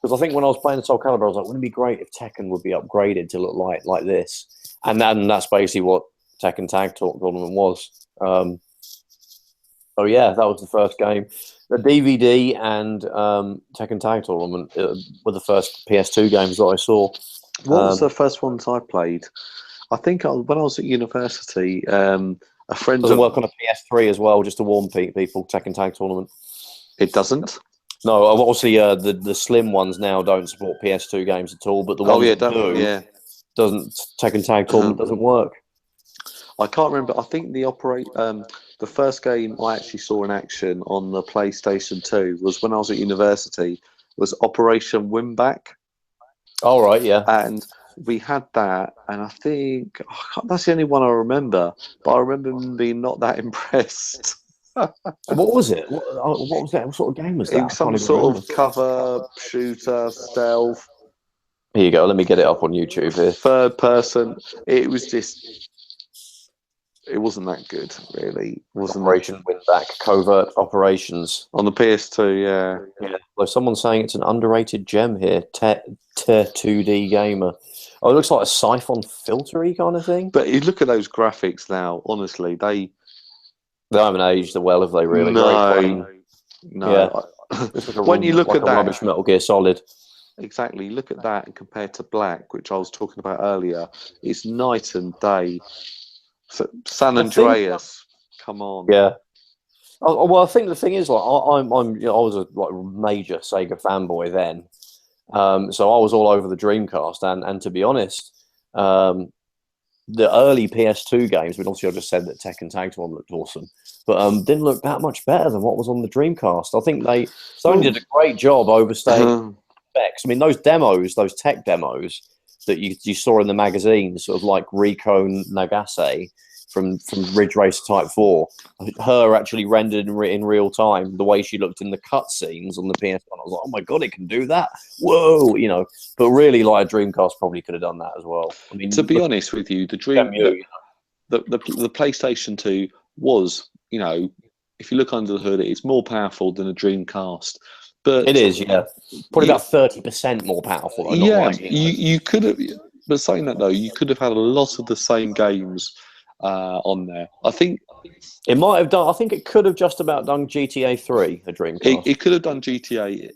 Speaker 1: because I think when I was playing Soul Calibur, I was like, wouldn't it be great if Tekken would be upgraded to look like this? And that's basically what Tekken Tag Tournament was. So yeah, that was the first game. The DVD and Tekken Tag Tournament were the first PS2 games that I saw.
Speaker 2: What was the first ones I played? I think when I was at university, a friend
Speaker 1: doesn't work on a PS3 as well. Just to warn people, Tekken Tag Tournament.
Speaker 2: It doesn't.
Speaker 1: No, obviously the slim ones now don't support PS2 games at all. But the ones that do, doesn't Tekken Tag Tournament doesn't work.
Speaker 2: I can't remember. I think the first game I actually saw in action on the PlayStation 2 was when I was at university. Was Operation Winback.
Speaker 1: All right, yeah.
Speaker 2: And we had that, and I think that's the only one I remember. But I remember being not that impressed.
Speaker 1: What was it? What was that? What sort of game was that?
Speaker 2: It was some sort of cover shooter stealth.
Speaker 1: Here you go. Let me get it up on YouTube here.
Speaker 2: Third person. It was just. It wasn't that good, really.
Speaker 1: Operation Winback, Covert Operations
Speaker 2: on the PS2. Yeah.
Speaker 1: Well, someone's saying it's an underrated gem here. 2D gamer. Oh, it looks like a siphon filtery kind of thing.
Speaker 2: But you look at those graphics now. Honestly, they
Speaker 1: haven't aged well, have they? Really?
Speaker 2: No.
Speaker 1: Yeah. When you look at that, rubbish Metal Gear Solid.
Speaker 2: Exactly. Look at that and compared to Black, which I was talking about earlier. It's night and day. San Andreas, come on.
Speaker 1: Yeah. Well, I think the thing is, like, I was a major Sega fanboy then, so I was all over the Dreamcast, and to be honest, the early PS2 games. Obviously, I just said that Tekken Tag Tournament looked awesome, but didn't look that much better than what was on the Dreamcast. I think Sony did a great job overstaying specs. I mean, those demos, those tech demos that you saw in the magazines, sort of like Riko Nagase from Ridge Racer Type 4, her actually rendered in real time, the way she looked in the cutscenes on the PS1. I was like, oh my god, it can do that! Whoa, But really, like, a Dreamcast probably could have done that as well. I mean,
Speaker 2: to be honest with you, the PlayStation 2 was, if you look under the hood, it's more powerful than a Dreamcast. But
Speaker 1: it is, yeah. Probably about 30% more powerful.
Speaker 2: You could have. But saying that though, you could have had a lot of the same games on there. I think
Speaker 1: It might have done. I think it could have just about done GTA 3, a Dreamcast.
Speaker 2: It could have done GTA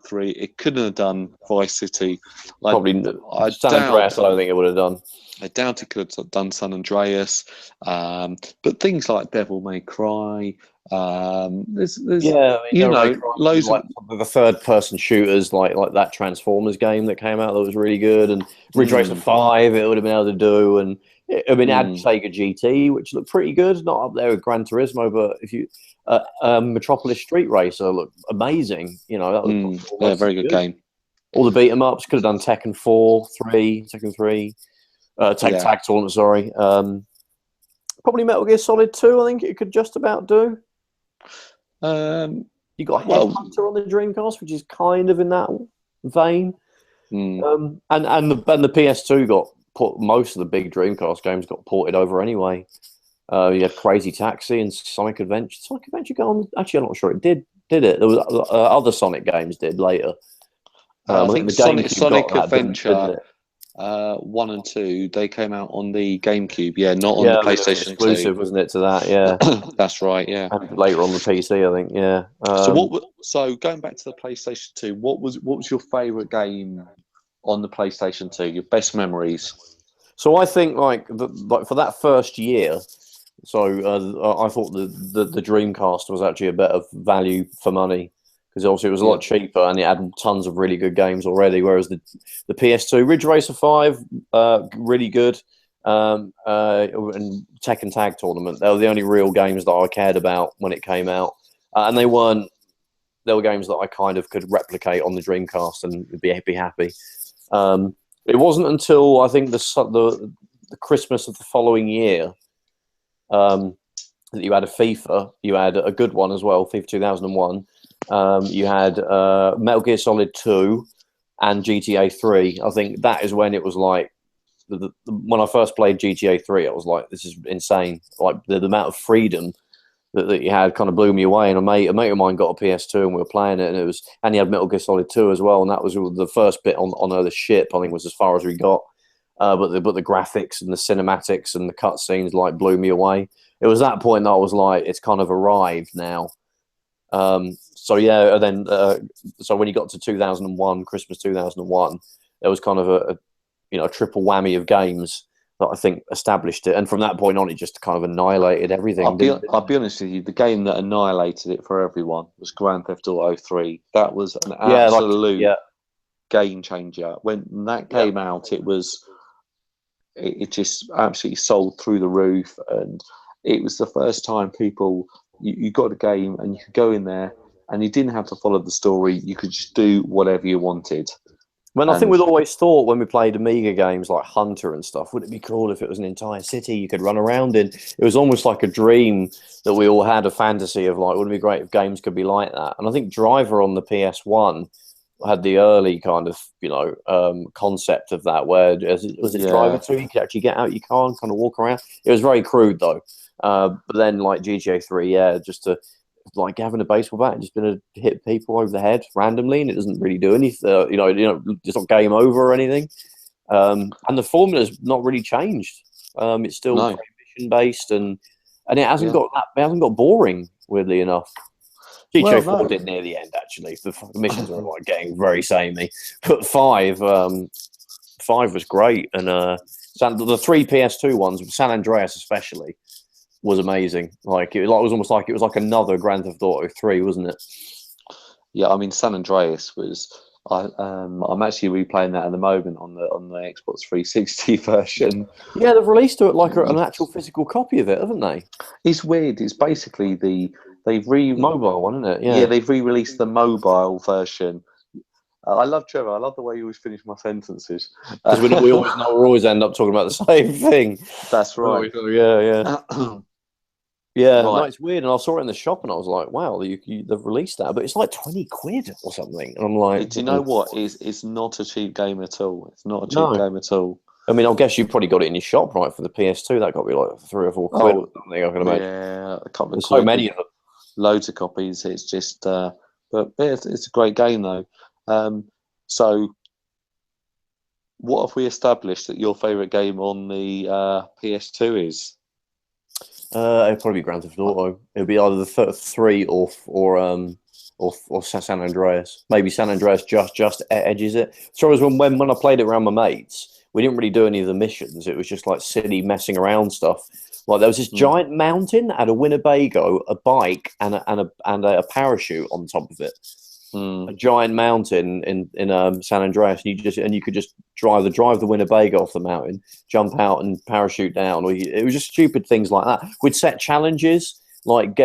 Speaker 2: 3. It couldn't have done Vice City.
Speaker 1: Probably San Andreas. I don't think it would have done.
Speaker 2: I doubt it could have done San Andreas. But things like Devil May Cry. There's loads
Speaker 1: like the third-person shooters, like that Transformers game that came out that was really good, and Ridge Racer 5. It would have been able to do, and it had Sega GT, which looked pretty good. Not up there with Gran Turismo, but if you Metropolis Street Racer looked amazing. You know, that was
Speaker 2: very good game.
Speaker 1: All the beat 'em ups. Could have done Tekken 4, 3, Tekken 3, Tag Tournament. Sorry, probably Metal Gear Solid 2. I think it could just about do. You got Headhunter on the Dreamcast, which is kind of in that vein. And the PS2 got put. Most of the big Dreamcast games got ported over anyway. You had Crazy Taxi and Sonic Adventure. Sonic Adventure got on. Actually, I'm not sure it did. Did it? There was other Sonic games did later.
Speaker 2: I think Sonic Adventure 1 and 2 they came out on the GameCube. Yeah, not on the PlayStation
Speaker 1: exclusive,
Speaker 2: 2.
Speaker 1: Wasn't it? To that, yeah.
Speaker 2: That's right. Yeah.
Speaker 1: And later on the PC, I think. Yeah.
Speaker 2: So going back to the PlayStation 2, what was your favourite game on the PlayStation 2? Your best memories?
Speaker 1: So I think like for that first year. So I thought the Dreamcast was actually a better value for money because obviously it was a lot cheaper and it had tons of really good games already. Whereas the PS2, Ridge Racer 5, really good, and Tekken Tag Tournament. They were the only real games that I cared about when it came out, and they weren't. There were games that I kind of could replicate on the Dreamcast and be happy. It wasn't until I think the Christmas of the following year. That you had a FIFA, you had a good one as well, FIFA 2001. You had Metal Gear Solid 2 and GTA 3. I think that is when it was like, when I first played GTA 3, I was like, this is insane. Like the amount of freedom that you had kind of blew me away. And a mate of mine got a PS2 and we were playing it, and he had Metal Gear Solid 2 as well. And that was the first bit on the ship, I think was as far as we got. But the graphics and the cinematics and the cutscenes like blew me away. It was that point that I was like, it's kind of arrived now. So when you got to 2001, Christmas 2001, there was kind of a triple whammy of games that I think established it. And from that point on, it just kind of annihilated everything.
Speaker 2: I'll be honest with you, the game that annihilated it for everyone was Grand Theft Auto 3. That was an absolute game changer. When that came out, it just absolutely sold through the roof, and it was the first time you got a game and you could go in there and you didn't have to follow the story. You could just do whatever you wanted.
Speaker 1: I think we'd always thought when we played Amiga games like Hunter and stuff, wouldn't it be cool if it was an entire city you could run around in? It was almost like a dream that we all had, a fantasy of like, wouldn't it be great if games could be like that? And I think Driver on the PS1 had the early kind of concept of that, where was it Driver 2? You could actually get out your car and kind of walk around. It was very crude though. But then like GTA 3, just to like having a baseball bat and just going to hit people over the head randomly, and it doesn't really do anything. It's not game over or anything. And the formula's not really changed. It's still mission based, and it hasn't got boring. Weirdly enough. GTA 4 did near the end, actually. The missions were like getting very samey. But 5 was great. And the 3 PS2 ones, San Andreas especially, was amazing. Like it was almost like it was like another Grand Theft Auto 3, wasn't it?
Speaker 2: Yeah, I mean San Andreas was. I'm actually replaying that at the moment on the Xbox 360 version.
Speaker 1: Yeah, they've released it like an actual physical copy of it, haven't they?
Speaker 2: It's weird. It's basically
Speaker 1: mobile one, isn't it?
Speaker 2: Yeah, they've re-released the mobile version. I love Trevor. I love the way you always finish my sentences.
Speaker 1: Because we always end up talking about the same thing.
Speaker 2: That's right.
Speaker 1: Yeah. Yeah,
Speaker 2: right.
Speaker 1: No, it's weird. And I saw it in the shop and I was like, wow, they've released that. But it's like 20 quid or something. And I'm like...
Speaker 2: Do you know what? It's not a cheap game at all. It's not a cheap game at all.
Speaker 1: I mean, I guess you probably got it in your shop, right, for the PS2. That got to be like 3 or 4 quid or something, I can imagine.
Speaker 2: Yeah, a couple of
Speaker 1: There's so many of them.
Speaker 2: Loads of copies. It's just... but it's a great game, though. So, what have we established that your favourite game on the PS2 is?
Speaker 1: It'd probably be Grand Theft Auto. It'd be either the 3 or San Andreas. Maybe San Andreas just edges it. So as when I played it around my mates, we didn't really do any of the missions. It was just like silly messing around stuff. Like there was this giant mountain that had a Winnebago, a bike, and a parachute on top of it. A giant mountain in San Andreas, and you could just drive the Winnebago off the mountain, jump out and parachute down. It was just stupid things like that. We'd set challenges like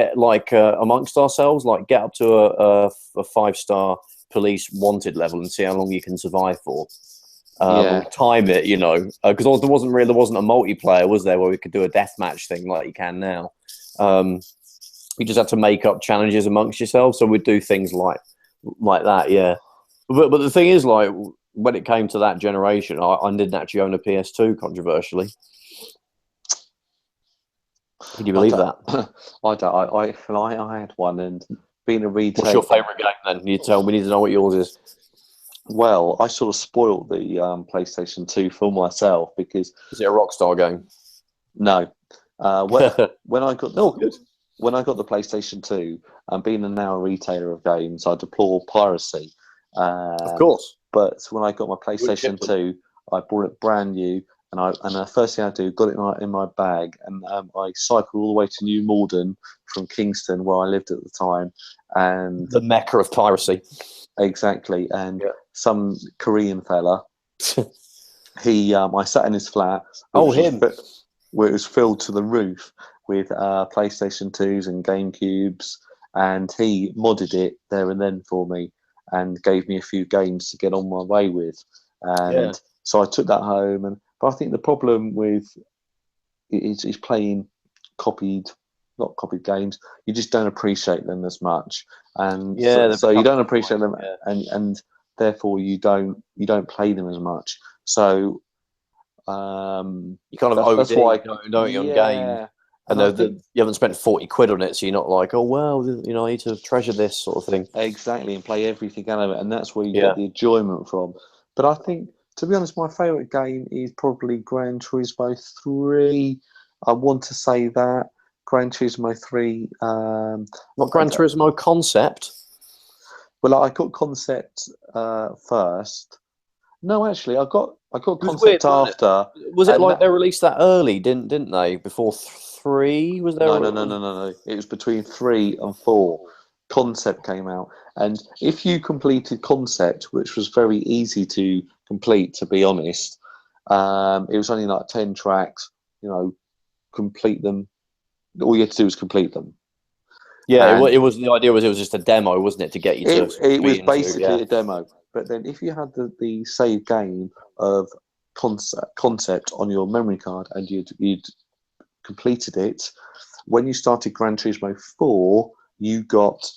Speaker 1: amongst ourselves, like get up to a 5-star police wanted level and see how long you can survive for. Time it, because there wasn't a multiplayer, was there, where we could do a deathmatch thing like you can now. You just had to make up challenges amongst yourselves. So we'd do things like that, yeah. But the thing is, like, when it came to that generation, I didn't actually own a PS2, controversially. Can you believe that?
Speaker 2: I had one, and being a retailer.
Speaker 1: What's your favourite game then? You tell me. We need to know what yours is.
Speaker 2: Well, I sort of spoiled the PlayStation 2 for myself because.
Speaker 1: Is it a Rockstar game?
Speaker 2: No. When I got when I got the PlayStation 2, and being now a retailer of games, I deplore piracy.
Speaker 1: Of course.
Speaker 2: But when I got my PlayStation 2, I bought it brand new, and the first thing I do, got it in my bag, and I cycled all the way to New Malden from Kingston, where I lived at the time, and
Speaker 1: the mecca of piracy.
Speaker 2: Exactly, and some Korean fella, I sat in his flat. Where it was filled to the roof with PlayStation 2s and GameCubes, and he modded it there and then for me and gave me a few games to get on my way with. And so I took that home. But I think the problem with is playing not copied games. You just don't appreciate them as much, and so you don't appreciate them, and therefore you don't play them as much. So
Speaker 1: you kind of OD, why don't you on game, and you haven't spent 40 quid on it, so you're not like, oh well, I need to treasure this sort of thing.
Speaker 2: Exactly, and play everything out of it, and that's where you get the enjoyment from. But I think, to be honest, my favourite game is probably Gran Turismo 3. I want to say that Gran Turismo 3.
Speaker 1: Not Gran Turismo Concept.
Speaker 2: Well, I got Concept first. No, actually, I got Concept after.
Speaker 1: Was it like they released that early? Didn't they? Before 3? Was there?
Speaker 2: No. It was between 3 and 4. Concept came out, and if you completed Concept, which was very easy to complete, to be honest, it was only like 10 tracks. Complete them. All you had to do was complete them.
Speaker 1: Yeah, it was the idea was it was just a demo, wasn't it, to get you to?
Speaker 2: It was basically a demo. But then, if you had the save game of Concept on your memory card and you'd completed it, when you started Gran Turismo 4, you got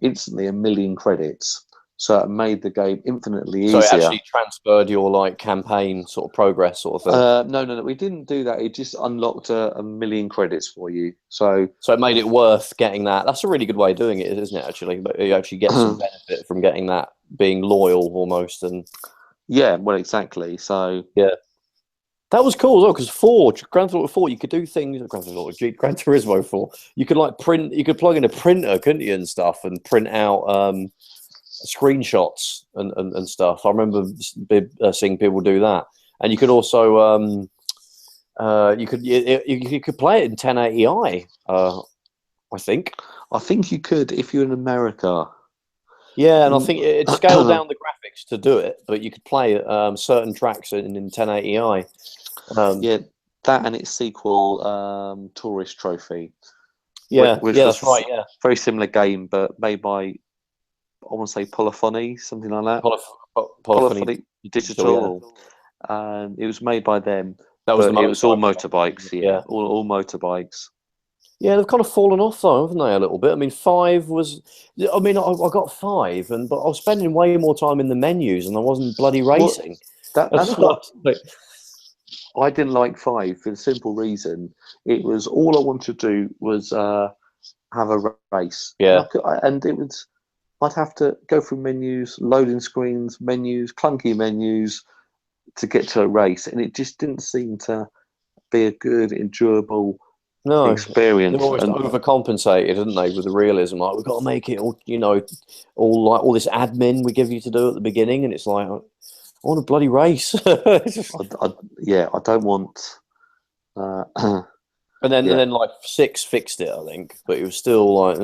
Speaker 2: instantly 1 million credits. So it made the game infinitely easier.
Speaker 1: So it actually transferred your campaign sort of progress sort of thing.
Speaker 2: No, we didn't do that. It just unlocked 1 million credits for you. So
Speaker 1: it made it worth getting that. That's a really good way of doing it, isn't it? Actually, but you actually get some benefit from getting that, being loyal almost, and
Speaker 2: well, exactly. So
Speaker 1: that was cool as well, because Gran Turismo 4, you could do things. Gran Turismo 4, you could print. You could plug in a printer, couldn't you, and stuff, and print out screenshots and stuff. I remember seeing people do that, and you could also you could play it in 1080i. I think
Speaker 2: you could if you're in America.
Speaker 1: Yeah, and I think it scaled down the graphics to do it, but you could play certain tracks in 1080i.
Speaker 2: That and its sequel, Tourist Trophy.
Speaker 1: Which that's right. Yeah,
Speaker 2: very similar game, but made by, I want to say, Polyphony, something like that. Polyphony Digital. It was made by them. It was all motorbikes. All motorbikes.
Speaker 1: Yeah, they've kind of fallen off though, haven't they, a little bit? I mean, 5 was. I mean, I got 5, but I was spending way more time in the menus, and I wasn't bloody racing.
Speaker 2: That's what. I didn't like 5 for the simple reason it was all I wanted to do was have a race.
Speaker 1: Yeah,
Speaker 2: and it was. I'd have to go through menus, loading screens, clunky menus to get to a race, and it just didn't seem to be a good, enjoyable
Speaker 1: No,
Speaker 2: experience.
Speaker 1: they almost overcompensated, didn't they, with the realism? Like, we've got to make it all, all this admin we give you to do at the beginning, and it's like, I want a bloody race.
Speaker 2: I don't want.
Speaker 1: And then like 6 fixed it, I think, but it was still like.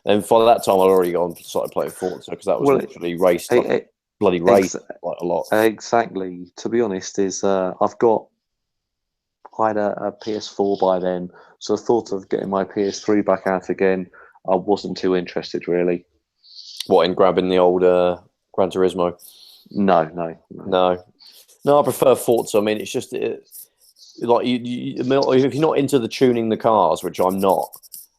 Speaker 1: And for that time, I'd already started playing Forza because that was literally raced, bloody race, quite a lot.
Speaker 2: Exactly. To be honest, I had a PS4 by then, so I thought of getting my PS3 back out again. I wasn't too interested, really.
Speaker 1: What, in grabbing the old Granturismo?
Speaker 2: No.
Speaker 1: I prefer Forza. I mean, it's just like if you're not into the tuning the cars, which I'm not,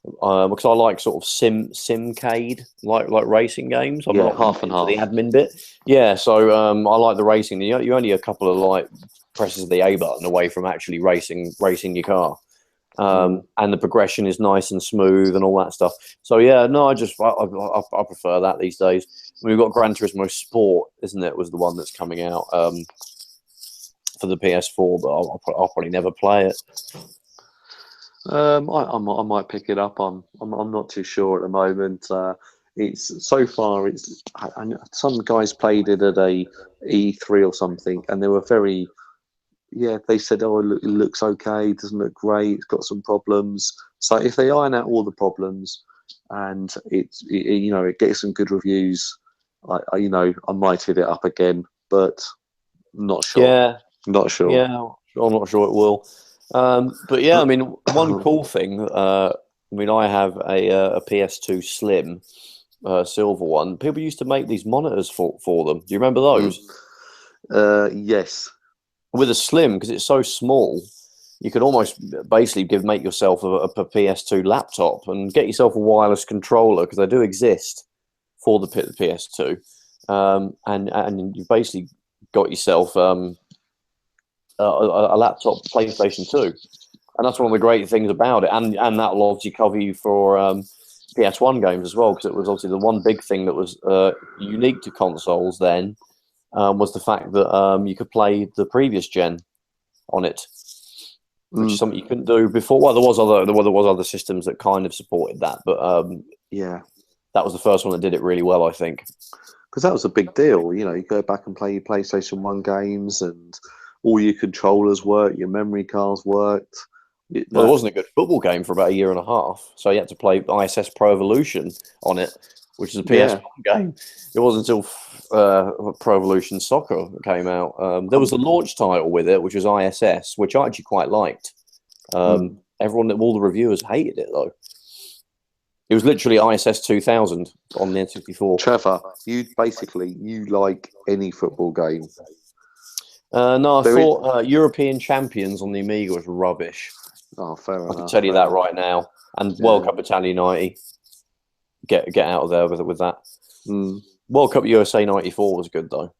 Speaker 1: because I like sort of simcade, like racing games. I'm not
Speaker 2: half and half.
Speaker 1: The admin bit. Yeah, so I like the racing. You're only a couple of like presses of the A button away from actually racing your car. And the progression is nice and smooth and all that stuff. So yeah, no, I prefer that these days. We've got Gran Turismo Sport, isn't it? Was the one that's coming out for the PS4, but I'll probably never play it.
Speaker 2: I might pick it up. I'm not too sure at the moment. Some guys played it at a E3 or something, and they were very. Yeah, they said, "Oh, it looks okay. It doesn't look great. It's got some problems." So if they iron out all the problems, and it gets some good reviews, I might hit it up again, but not sure.
Speaker 1: Yeah,
Speaker 2: not sure.
Speaker 1: Yeah, I'm not sure it will. But yeah, I mean, one cool thing. I have a PS2 Slim, silver one. People used to make these monitors for them. Do you remember those?
Speaker 2: Yes.
Speaker 1: With a Slim, because it's so small, you could almost basically make yourself a PS2 laptop and get yourself a wireless controller, because they do exist for the PS2, and you basically got yourself a laptop PlayStation 2, and that's one of the great things about it. And that'll obviously cover you for PS1 games as well, because it was obviously the one big thing that was unique to consoles then. Was the fact that you could play the previous gen on it, which is something you couldn't do before. Well, there was other systems that kind of supported that, but that was the first one that did it really well, I think.
Speaker 2: Because that was a big deal. You go back and play your PlayStation 1 games, and all your controllers worked, your memory cards worked.
Speaker 1: There wasn't a good football game for about a year and a half, so you had to play ISS Pro Evolution on it, which is a PS1 game. It wasn't until Pro Evolution Soccer came out. There was a launch title with it, which was ISS, which I actually quite liked. All the reviewers hated it, though. It was literally ISS 2000 on the N64.
Speaker 2: Trevor, you like any football game?
Speaker 1: No, I thought European Champions on the Amiga was rubbish.
Speaker 2: Oh, fair enough.
Speaker 1: I can tell you that right now. And World Cup Italia 90. Get out of there with that. World Cup USA 94 was good, though.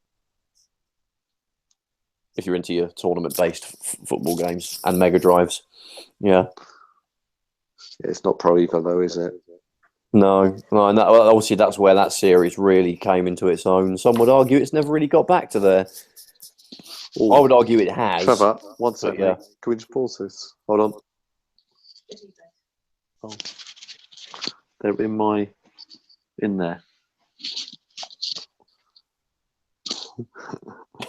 Speaker 1: If you're into your tournament-based football games and Mega Drives. Yeah.
Speaker 2: It's not Pro Evo, though, is it?
Speaker 1: No, and obviously that's where that series really came into its own. Some would argue it's never really got back to there. I would argue it has.
Speaker 2: Trevor, one second. Yeah. Can we just pause this? Hold on. Oh. They're in there.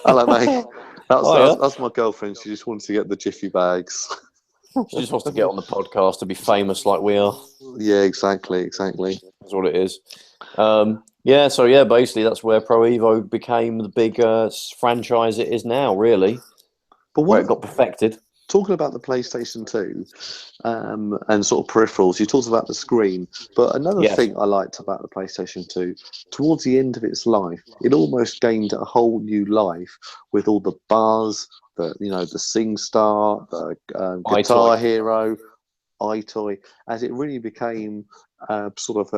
Speaker 2: Hello, mate. That's my girlfriend. She just wanted to get the Jiffy bags.
Speaker 1: She just wants to get on the podcast to be famous like we are.
Speaker 2: Yeah, exactly.
Speaker 1: That's what it is. Basically that's where Pro Evo became the big franchise it is now, really. But where it got perfected.
Speaker 2: Talking about the PlayStation 2 and sort of peripherals, you talked about the screen, but another thing I liked about the PlayStation 2, towards the end of its life, it almost gained a whole new life with all the buzz, the SingStar, the Guitar Hero, iToy, as it really became sort of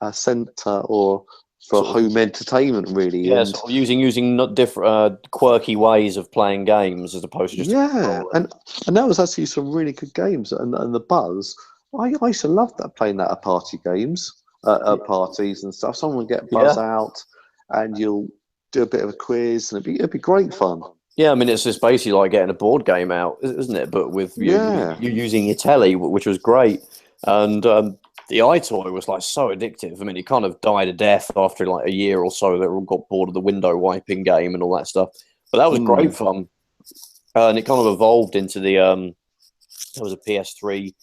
Speaker 2: a centre or for home entertainment, really.
Speaker 1: Yeah, sort of using not different quirky ways of playing games as opposed to just
Speaker 2: and that was actually some really good games, and the buzz. I used to love that, playing that at party games, at parties and stuff. Someone would get buzz out, and you'll do a bit of a quiz, and it'd be great fun.
Speaker 1: Yeah, I mean, it's just basically like getting a board game out, isn't it? But with you using your telly, which was great. And the iToy was like so addictive. I mean, it kind of died a death after like a year or so. They all got bored of the window wiping game and all that stuff. But that was great fun. And it kind of evolved into there was a PS3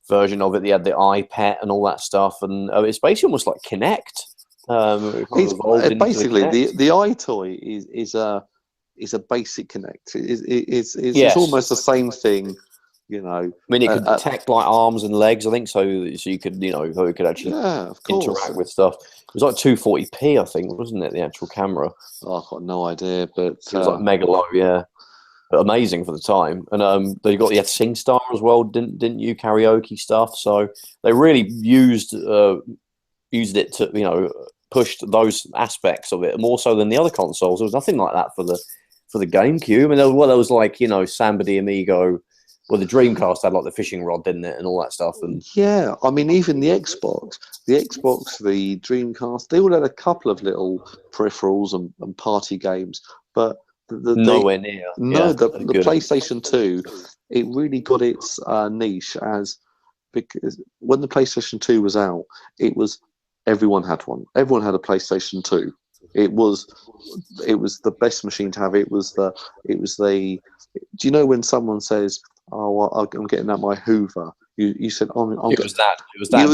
Speaker 1: version of it. They had the iPad and all that stuff. And it's basically almost like Kinect.
Speaker 2: It's basically the iToy is a basic Kinect. It's almost the same thing, you know.
Speaker 1: I mean, it could detect like arms and legs, I think, so you could, so it could actually interact with stuff. It was like 240p, I think, wasn't it? The actual camera.
Speaker 2: Oh, I've got no idea, but
Speaker 1: it was like mega low, yeah. But amazing for the time. And you had SingStar as well, didn't you? Karaoke stuff. So they really used it to pushed those aspects of it more so than the other consoles. There was nothing like that for the GameCube. I mean, there was like Samba de Amigo. Well, the Dreamcast had like the fishing rod, didn't it, and all that stuff. And
Speaker 2: yeah, I mean, even the Xbox, the Dreamcast, they all had a couple of little peripherals and party games, but
Speaker 1: nowhere near.
Speaker 2: No, the PlayStation 2, it really got its niche because when the PlayStation 2 was out, everyone had one. Everyone had a PlayStation 2. It was the best machine to have. It was the. Do you know when someone says, "Oh, I'm getting out my Hoover"? You said,
Speaker 1: It was that.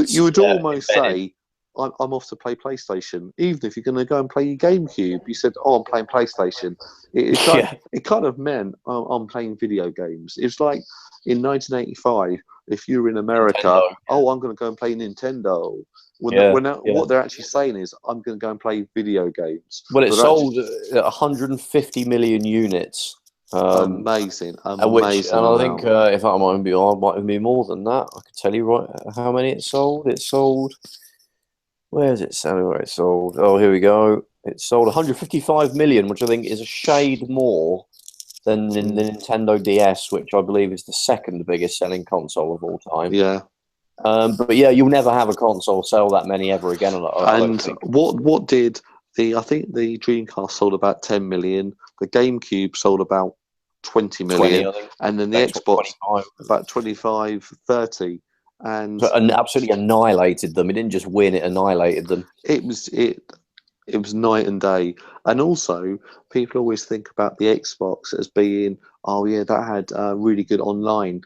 Speaker 2: You would almost say, I'm off to play PlayStation, even if you're going to go and play your GameCube. You said, "Oh, I'm playing PlayStation." It kind of meant I'm playing video games. It's like in 1985, if you were in America, Nintendo, oh, I'm going to go and play Nintendo. What they're actually saying is, I'm going to go and play video games.
Speaker 1: Well, it sold 150 million units.
Speaker 2: Amazing.
Speaker 1: And I think, if I might be more than that. I could tell you right how many it sold. It sold. Where's it sold? Where it sold? Oh, here we go. It sold 155 million, which I think is a shade more than the Nintendo DS, which I believe is the second biggest selling console of all time.
Speaker 2: Yeah.
Speaker 1: But yeah, you'll never have a console sell that many ever again.
Speaker 2: What did I think the Dreamcast sold about 10 million. The GameCube sold about 20 million. And then the Xbox 25. About 25, 30. And
Speaker 1: absolutely annihilated them. It didn't just win; it annihilated them.
Speaker 2: It was night and day. And also, people always think about the Xbox as being, oh yeah, that had really good online.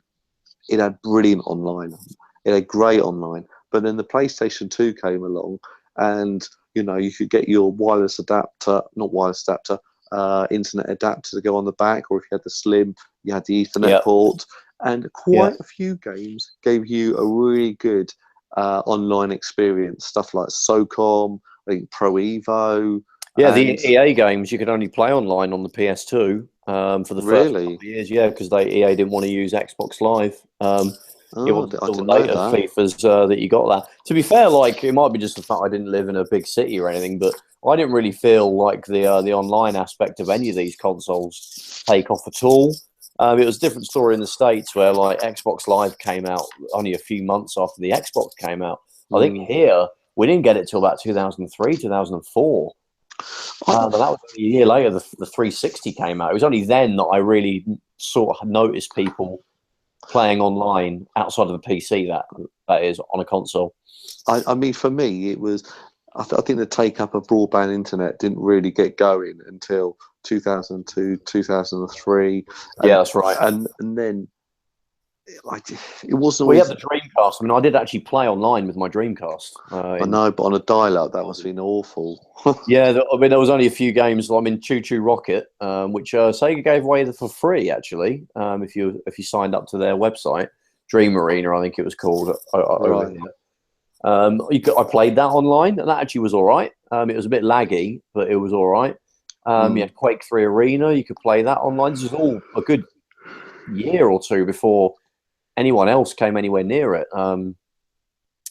Speaker 2: It had brilliant online. It had great online. But then the PlayStation 2 came along, and you could get your internet adapter to go on the back, or if you had the Slim, you had the Ethernet port. And quite a few games gave you a really good online experience. Stuff like SOCOM, I think Pro Evo.
Speaker 1: Yeah, the EA games you could only play online on the PS2 for the first couple of years. Yeah, because EA didn't want to use Xbox Live. It wasn't until later FIFAs that you got that. To be fair, like it might be just the fact I didn't live in a big city or anything, but I didn't really feel like the online aspect of any of these consoles take off at all. It was a different story in the States where like Xbox Live came out only a few months after the Xbox came out. I think here we didn't get it till about 2003, 2004. And that was a year later the 360 came out. It was only then that I really sort of noticed people playing online outside of the PC, that is, on a console.
Speaker 2: I mean, for me, it was... I think the take-up of broadband internet didn't really get going until 2002, 2003.
Speaker 1: Yeah, that's right.
Speaker 2: And then it wasn't...
Speaker 1: We had the Dreamcast. I mean, I did actually play online with my Dreamcast.
Speaker 2: I know, but on a dial-up, that must have been awful.
Speaker 1: Yeah, I mean, there was only a few games. I mean, Choo Choo Rocket, which Sega gave away for free, actually, if you signed up to their website. Dream Arena, I think it was called.
Speaker 2: Right.
Speaker 1: I played that online, and that actually was all right. It was a bit laggy, but it was all right. You had Quake 3 Arena. You could play that online. This was all a good year or two before anyone else came anywhere near it. And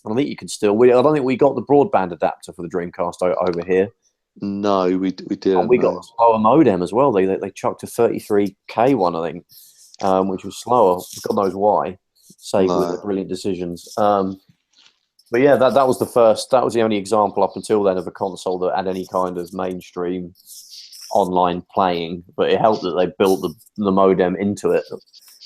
Speaker 1: I think you can still... I don't think we got the broadband adapter for the Dreamcast over here.
Speaker 2: No, we didn't.
Speaker 1: And we got a slower modem as well. They chucked a 33K one, I think, which was slower. God knows why. Save with the brilliant decisions. But yeah, that was the first. That was the only example up until then of a console that had any kind of mainstream online playing, but it helped that they built the modem into it.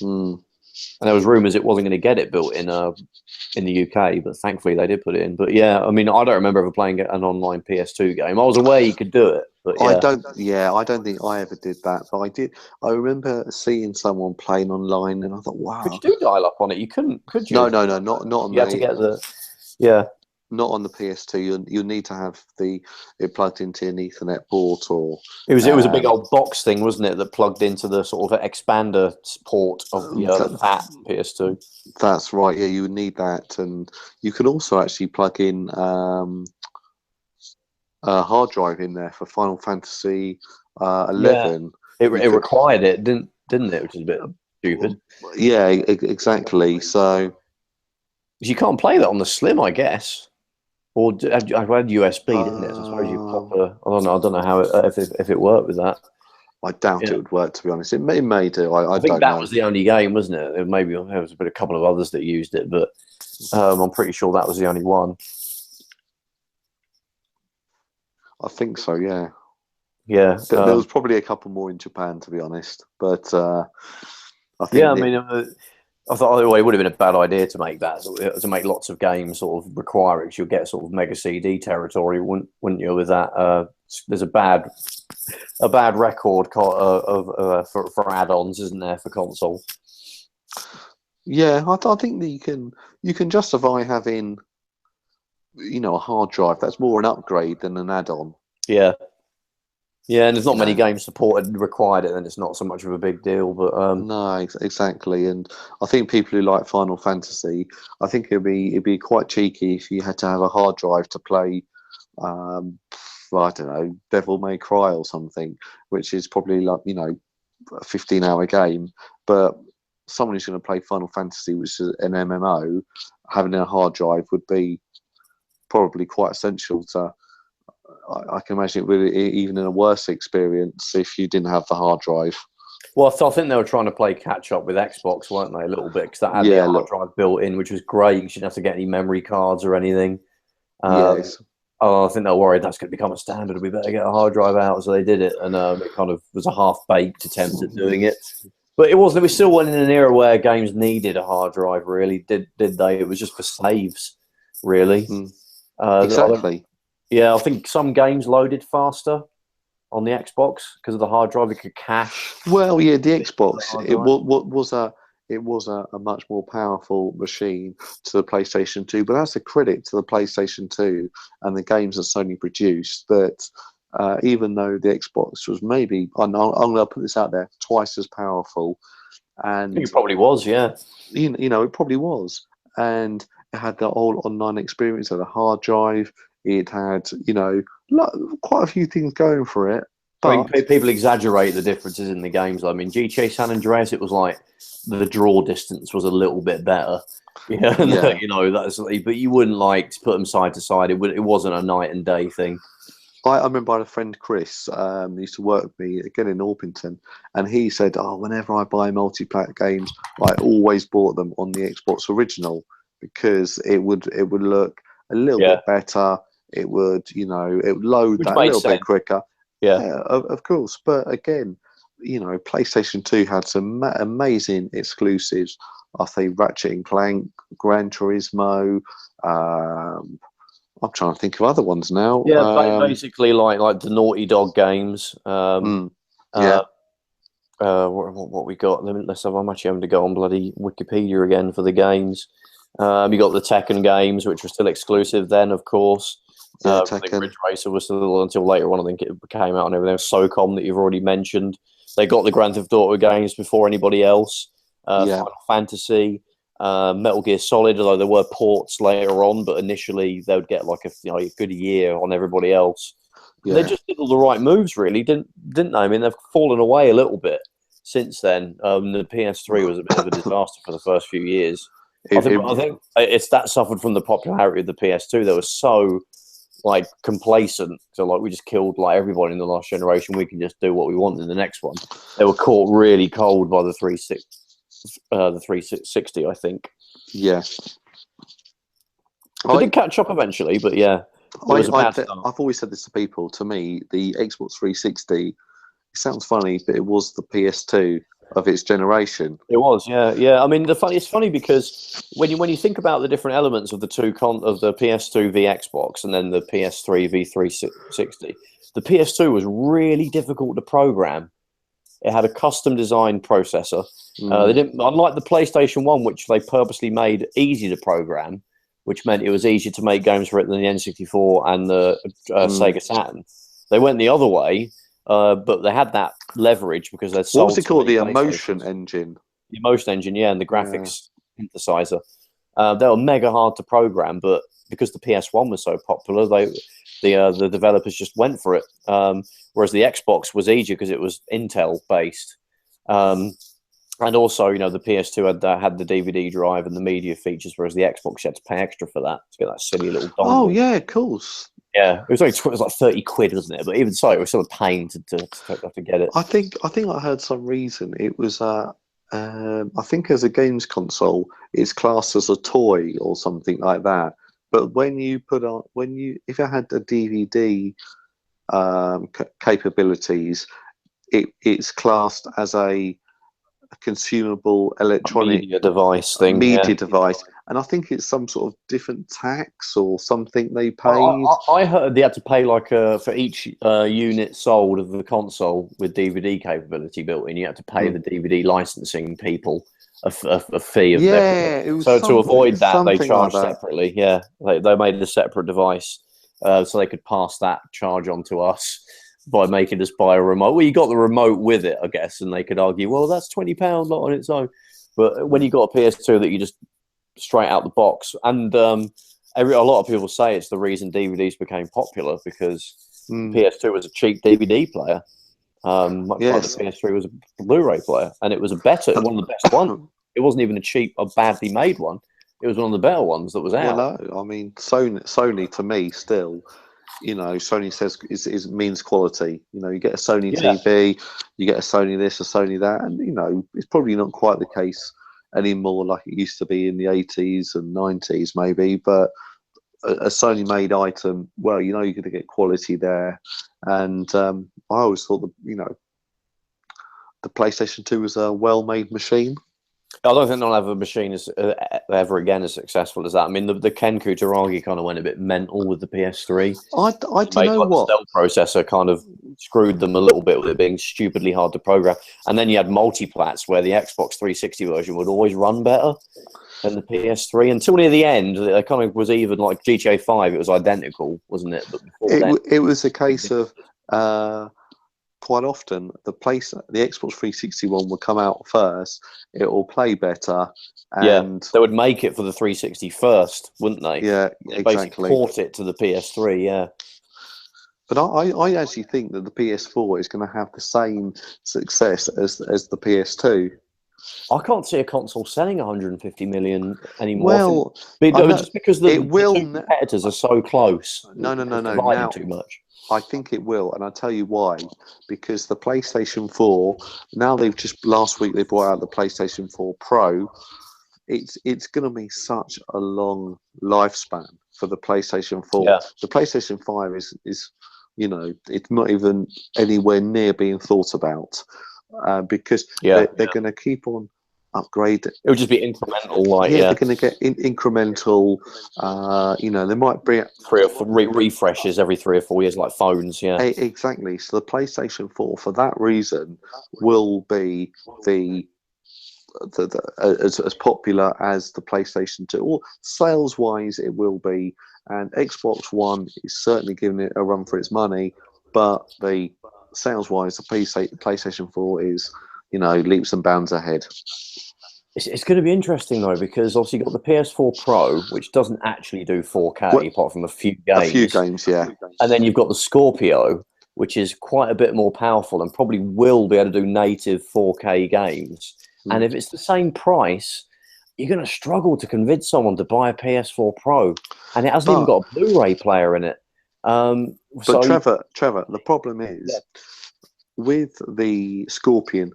Speaker 1: And there was rumours it wasn't going to get it built in the UK, but thankfully they did put it in. But yeah, I mean, I don't remember ever playing an online PS2 game. I was aware you could do it, but yeah.
Speaker 2: I don't think I ever did that, but I did. I remember seeing someone playing online, and I thought, wow.
Speaker 1: Could you do dial up on it? You couldn't, could you?
Speaker 2: No, not on.
Speaker 1: You had to get
Speaker 2: not on the PS2. You'll need to have it plugged into an Ethernet port, or
Speaker 1: it was a big old box thing, wasn't it, that plugged into the sort of expander port of the fat PS2.
Speaker 2: That's right. Yeah, you would need that, and you could also actually plug in a hard drive in there for Final Fantasy 11.
Speaker 1: It required it, didn't it? Which is a bit stupid.
Speaker 2: Yeah, exactly. So
Speaker 1: you can't play that on the Slim, I guess. Or I had USB, didn't it? So I suppose you pop I don't know how if it worked with that.
Speaker 2: I doubt it would work, to be honest. It may do. I
Speaker 1: think
Speaker 2: don't
Speaker 1: that
Speaker 2: know.
Speaker 1: was the only game, wasn't it? Maybe there was a couple of others that used it, but I'm pretty sure that was the only one.
Speaker 2: I think so. Yeah.
Speaker 1: Yeah.
Speaker 2: There was probably a couple more in Japan, to be honest. But I think.
Speaker 1: Yeah, I mean. I thought it would have been a bad idea to make that, to make lots of games sort of require it, because you'll get sort of mega CD territory, wouldn't you? With that, there's a bad record for add-ons, isn't there, for console?
Speaker 2: Yeah, I think that you can justify having, a hard drive. That's more an upgrade than an add-on.
Speaker 1: Yeah. Yeah, and there's not many games required it, and it's not so much of a big deal. But
Speaker 2: no, exactly. And I think people who like Final Fantasy, I think it'd be quite cheeky if you had to have a hard drive to play, I don't know, Devil May Cry or something, which is probably like a 15-hour game. But someone who's going to play Final Fantasy, which is an MMO, having a hard drive would be probably quite essential to. I can imagine it would even in a worse experience if you didn't have the hard drive.
Speaker 1: Well, I think they were trying to play catch up with Xbox, weren't they, a little bit? Because that had the hard drive built in, which was great. You didn't have to get any memory cards or anything.
Speaker 2: Yes.
Speaker 1: I think they're worried that's going to become a standard. We better get a hard drive out, so they did it, and it kind of was a half-baked attempt at doing it. But it wasn't. We still weren't in an era where games needed a hard drive. Really, did they? It was just for saves, really.
Speaker 2: Exactly.
Speaker 1: Yeah, I think some games loaded faster on the Xbox because of the hard drive. It could cache.
Speaker 2: Well, yeah, the Xbox it was a much more powerful machine to the PlayStation 2. But that's a credit to the PlayStation 2 and the games that Sony produced. That even though the Xbox was maybe, I'm going to put this out there, twice as powerful, and
Speaker 1: I think it probably was, yeah.
Speaker 2: It probably was, and it had the whole online experience of the hard drive. It had, quite a few things going for it. But
Speaker 1: I mean, people exaggerate the differences in the games. I mean, GTA San Andreas, it was like the draw distance was a little bit better. Yeah. But you wouldn't like to put them side to side. It wasn't a night and day thing.
Speaker 2: I remember I had a friend, Chris, who used to work with me, again in Orpington, and he said, whenever I buy multiplayer games, I always bought them on the Xbox original because it would look a little bit better. It would, it would load that a little bit quicker. Yeah, of course. But again, PlayStation 2 had some amazing exclusives. I think Ratchet and Clank, Gran Turismo. I'm trying to think of other ones now.
Speaker 1: Yeah, basically like the Naughty Dog games. What we got? Let's have. I'm actually having to go on bloody Wikipedia again for the games. You got the Tekken games, which were still exclusive then, of course. I think Ridge Racer was still until later on. I think it came out and everything. SOCOM that you've already mentioned. They got the Grand Theft Auto games before anybody else. Final Fantasy, Metal Gear Solid. Although there were ports later on, but initially they would get like a good year on everybody else. Yeah. They just did all the right moves, really, didn't they? I mean, they've fallen away a little bit since then. The PS3 was a bit of a disaster for the first few years. I think it's that suffered from the popularity of the PS2. They were so complacent, so we just killed everybody in the last generation. We can just do what we want in the next one. They were caught really cold by the 360, I think.
Speaker 2: Yeah,
Speaker 1: they did catch up eventually, but yeah,
Speaker 2: I've always said this to people. To me, the Xbox 360 it sounds funny, but it was the PS2 of its generation.
Speaker 1: It was, yeah. I mean, it's funny because when you think about the different elements of the of the PS2 v Xbox and then the PS3 v 360, the PS2 was really difficult to program. It had a custom designed processor. They didn't, unlike the PlayStation 1, which they purposely made easy to program, which meant it was easier to make games for it than the N64 and the Sega Saturn. They went the other way, but they had that leverage because they'd sold.
Speaker 2: What was it called? The Emotion Engine.
Speaker 1: The Emotion Engine, yeah, and the graphics synthesizer. They were mega hard to program, but because the PS1 was so popular, the developers just went for it. Whereas the Xbox was easier because it was Intel based. And also, the PS2 had the DVD drive and the media features, whereas the Xbox you had to pay extra for that to get that silly little dongle.
Speaker 2: Oh yeah, of course.
Speaker 1: Yeah, it was like 30 quid, wasn't it? But even so, it was still a pain to get it.
Speaker 2: I think I heard some reason it was. I think as a games console, it's classed as a toy or something like that. But when you if it had the DVD capabilities, it's classed as a consumable electronic
Speaker 1: media device thing.
Speaker 2: Media device. And I think it's some sort of different tax or something they paid.
Speaker 1: I heard they had to pay for each unit sold of the console with DVD capability built in. You had to pay the DVD licensing people a fee of so to avoid that, they charged separately. Yeah, they made a separate device so they could pass that charge on to us by making us buy a remote. Well, you got the remote with it, I guess, and they could argue, well, that's £20 not on its own. But when you got a PS2 that you just straight out the box, and a lot of people say it's the reason DVDs became popular because PS2 was a cheap DVD player, much like the PS3 was a Blu-ray player, and it was one of the best ones. It wasn't even a cheap or badly made one. It was one of the better ones that was out.
Speaker 2: Well, no, I mean, Sony to me still, Sony says is means quality. You get a Sony TV, you get a Sony this, a Sony that, and it's probably not quite the case anymore like it used to be in the 80s and 90s maybe, but a Sony made item, well, you're going to get quality there. And I always thought the PlayStation 2 was a well-made machine.
Speaker 1: I don't think they'll have a machine ever again as successful as that. I mean, the Ken Kutaragi kind of went a bit mental with the PS3.
Speaker 2: I don't know what.
Speaker 1: The stealth processor kind of screwed them a little bit with it being stupidly hard to program. And then you had multiplats where the Xbox 360 version would always run better than the PS3 until near the end. It kind of was even like GTA 5. It was identical, wasn't it? But before
Speaker 2: it was a case of. Quite often, the Xbox 360 one will come out first. It will play better, and
Speaker 1: they would make it for the 360 first, wouldn't they?
Speaker 2: Yeah,
Speaker 1: they basically port it to the PS3. Yeah,
Speaker 2: but I actually think that the PS4 is going to have the same success as the PS2.
Speaker 1: I can't see a console selling 150 million anymore.
Speaker 2: Well,
Speaker 1: just because the two competitors are so close.
Speaker 2: No.
Speaker 1: Now, too much.
Speaker 2: I think it will, and I'll tell you why. Because the PlayStation 4, now last week they brought out the PlayStation 4 Pro. It's going to be such a long lifespan for the PlayStation 4.
Speaker 1: Yeah.
Speaker 2: The PlayStation 5 is it's not even anywhere near being thought about because they're going to keep on upgrade.
Speaker 1: It would just be incremental,
Speaker 2: they're going to get incremental. They might bring
Speaker 1: 3 or 4 refreshes every 3 or 4 years, like phones. Yeah,
Speaker 2: exactly. So the PlayStation 4, for that reason, will be as popular as the PlayStation 2. Or sales-wise, it will be. And Xbox One is certainly giving it a run for its money, but the sales-wise, the PlayStation 4 is, leaps and bounds ahead.
Speaker 1: It's going to be interesting though, because obviously you've got the PS4 Pro, which doesn't actually do 4K apart from a few games.
Speaker 2: Yeah.
Speaker 1: And then you've got the Scorpio, which is quite a bit more powerful and probably will be able to do native 4K games. And if it's the same price, you're going to struggle to convince someone to buy a PS4 Pro, and it hasn't even got a Blu-ray player in it.
Speaker 2: Trevor, the problem is with the Scorpion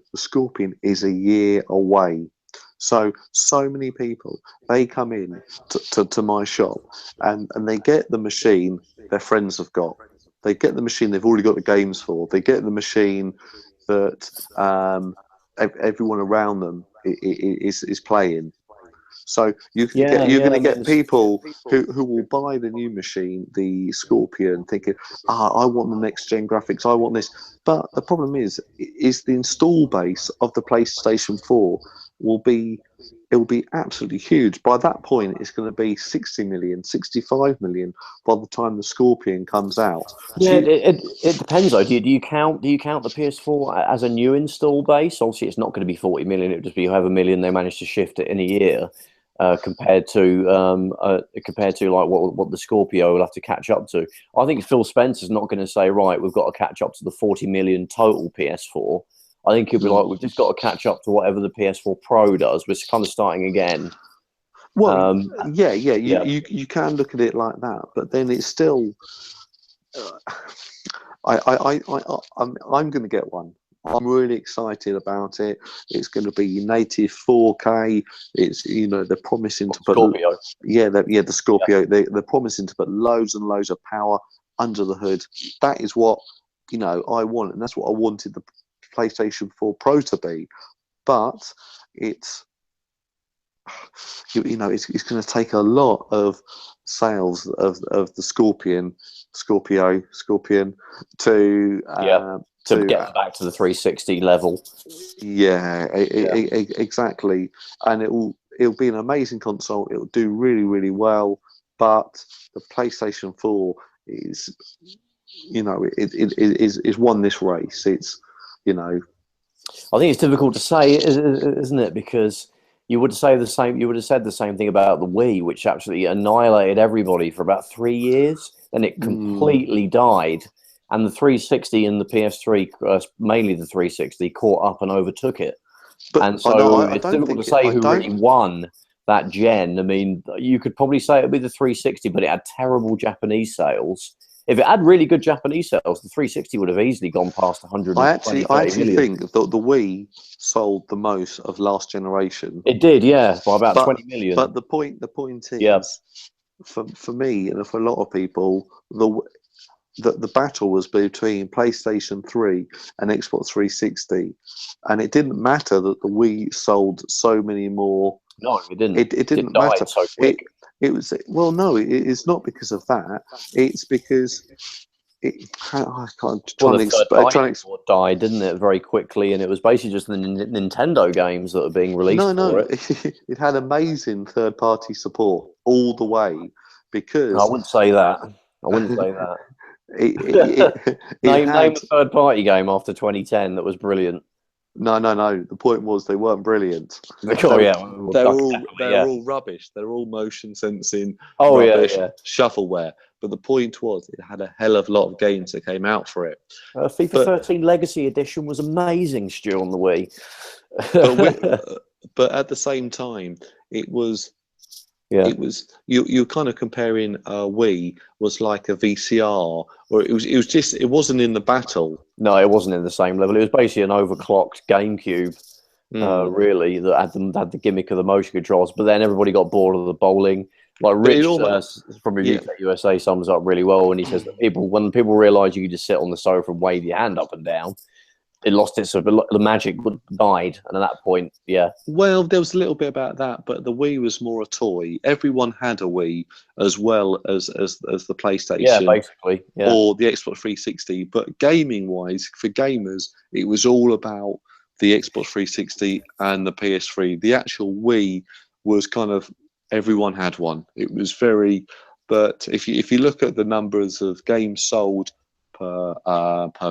Speaker 2: is a year away. So many people, they come in to my shop and they get the machine their friends have got. They get the machine they've already got the games for. They get the machine, that everyone around them is playing. So you're going to get people who will buy the new machine, the Scorpion, thinking, I want the next gen graphics, I want this. But the problem is the install base of the PlayStation 4 will be absolutely huge. By that point, it's going to be 60 million, 65 million by the time the Scorpion comes out.
Speaker 1: Yeah, it depends though. Do you count the PS4 as a new install base? Obviously, it's not going to be 40 million. It would just be however million they managed to shift it in a year. Compared to like what the Scorpio will have to catch up to. I think Phil Spencer's not going to say, right, we've got to catch up to the 40 million total PS4. I think he'll be like, we've just got to catch up to whatever the PS4 Pro does. We're kind of starting again.
Speaker 2: Well, you can look at it like that, but then it's still. I'm going to get one. I'm really excited about it. It's going to be native 4K. It's they're promising to put
Speaker 1: Scorpio.
Speaker 2: The Scorpio. They're promising to put loads and loads of power under the hood. That is what I want, and that's what I wanted the PlayStation 4 Pro to be. But it's it's going to take a lot of sales of the Scorpion to
Speaker 1: get back to the 360 level.
Speaker 2: Exactly. And it'll be an amazing console. It'll do really, really well. But the PlayStation 4 is won this race. It's
Speaker 1: I think it's difficult to say, isn't it? Because you would have said the same thing about the Wii, which actually annihilated everybody for about 3 years. Then it completely died. And the 360 and the PS3, mainly the 360, caught up and overtook it. It's difficult to say who really won that gen. I mean, you could probably say it would be the 360, but it had terrible Japanese sales. If it had really good Japanese sales, the 360 would have easily gone past 100.
Speaker 2: I actually think that the Wii sold the most of last generation.
Speaker 1: It did, yeah, by about 20 million.
Speaker 2: But the point is, for me and for a lot of people, the battle was between PlayStation 3 and Xbox 360, and it didn't matter that the Wii sold so many more.
Speaker 1: No, it didn't.
Speaker 2: It didn't matter.
Speaker 1: So quick.
Speaker 2: It was it's not because of that. It's because I can't try to explain.
Speaker 1: Died, didn't it, very quickly, and it was basically just the Nintendo games that are being released.
Speaker 2: No, it had amazing third-party support all the way. Because
Speaker 1: I wouldn't say that. Name a third-party game after 2010 that was brilliant.
Speaker 2: No. The point was they weren't brilliant.
Speaker 1: They're
Speaker 2: all rubbish. They're all motion sensing, rubbish, shuffleware. But the point was it had a hell of a lot of games that came out for it.
Speaker 1: FIFA 13 Legacy Edition was amazing, Stu, on the Wii.
Speaker 2: but at the same time, it was. Yeah, it was you're kind of comparing Wii was like a VCR, or it wasn't in the battle.
Speaker 1: No, it wasn't in the same level. It was basically an overclocked GameCube, really, that had the gimmick of the motion controls. But then everybody got bored of the bowling. Like Rich from UK USA sums up really well when he says that when people realised you could just sit on the sofa and wave your hand up and down, it lost its the magic died, and at that point,
Speaker 2: Well, there was a little bit about that, but the Wii was more a toy. Everyone had a Wii as well as the PlayStation,
Speaker 1: basically,
Speaker 2: or the Xbox 360. But gaming-wise, for gamers, it was all about the Xbox 360 and the PS3. The actual Wii was kind of everyone had one. It was very, but if you look at the numbers of games sold per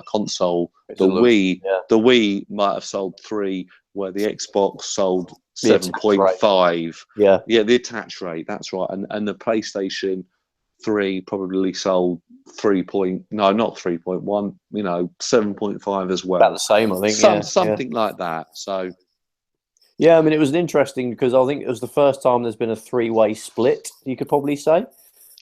Speaker 2: console, the Wii might have sold 3, where the Xbox sold 7.5. The attach rate, that's right. And the PlayStation 3 probably sold not 3.1, 7.5 as well.
Speaker 1: About the same, I think.
Speaker 2: Something like that. So
Speaker 1: I mean, it was interesting because I think it was the first time there's been a 3-way split, you could probably say.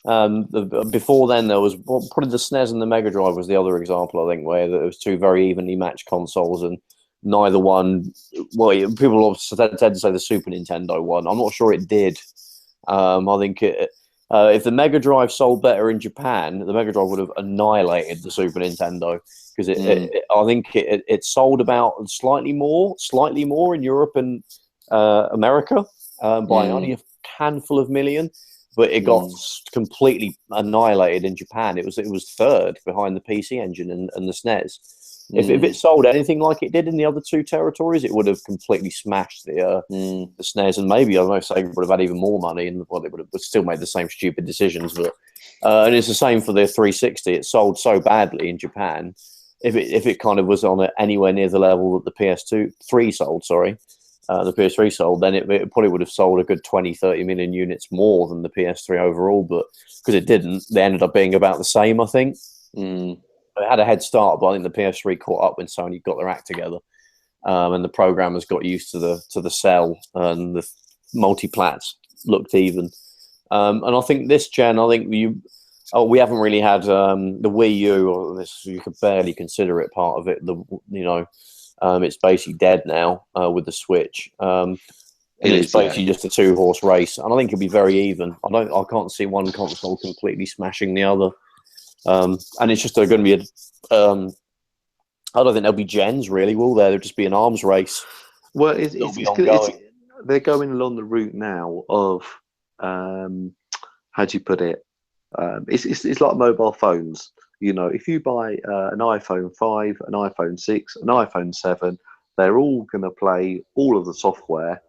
Speaker 1: Before then, there was probably the SNES and the Mega Drive was the other example, I think, where there was 2 very evenly matched consoles, and neither one. Well, people tend to say the Super Nintendo won. I'm not sure it did. I think If the Mega Drive sold better in Japan, the Mega Drive would have annihilated the Super Nintendo because I think it sold about slightly more in Europe and America by only a handful of million, but it got completely annihilated in Japan. It was third behind the PC Engine and the SNES. If it sold anything like it did in the other two territories, it would have completely smashed the SNES, and maybe, I don't know, Sega would have had even more money, and well, they would have still made the same stupid decisions. But and it's the same for the 360. It sold so badly in Japan. If it kind of was on anywhere near the level that the PS3 sold, the PS3 sold, then it probably would have sold a good 20-30 million units more than the PS3 overall. But because it didn't, they ended up being about the same, I think. It had a head start, but I think the PS3 caught up when Sony got their act together, and the programmers got used to the cell, and the multi-plats looked even. And I think this gen, we haven't really had the Wii U, or this, you could barely consider it part of it. It's basically dead now with the Switch. It's basically just a 2-horse race, and I think it'll be very even. I can't see one console completely smashing the other. And it's just going to be I don't think there'll be gens really, will there? There'll just be an arms race.
Speaker 2: Well, they're going along the route now of how do you put it? It's like mobile phones. If you buy an iPhone 5, an iPhone 6, an iPhone 7, they're all going to play all of the software.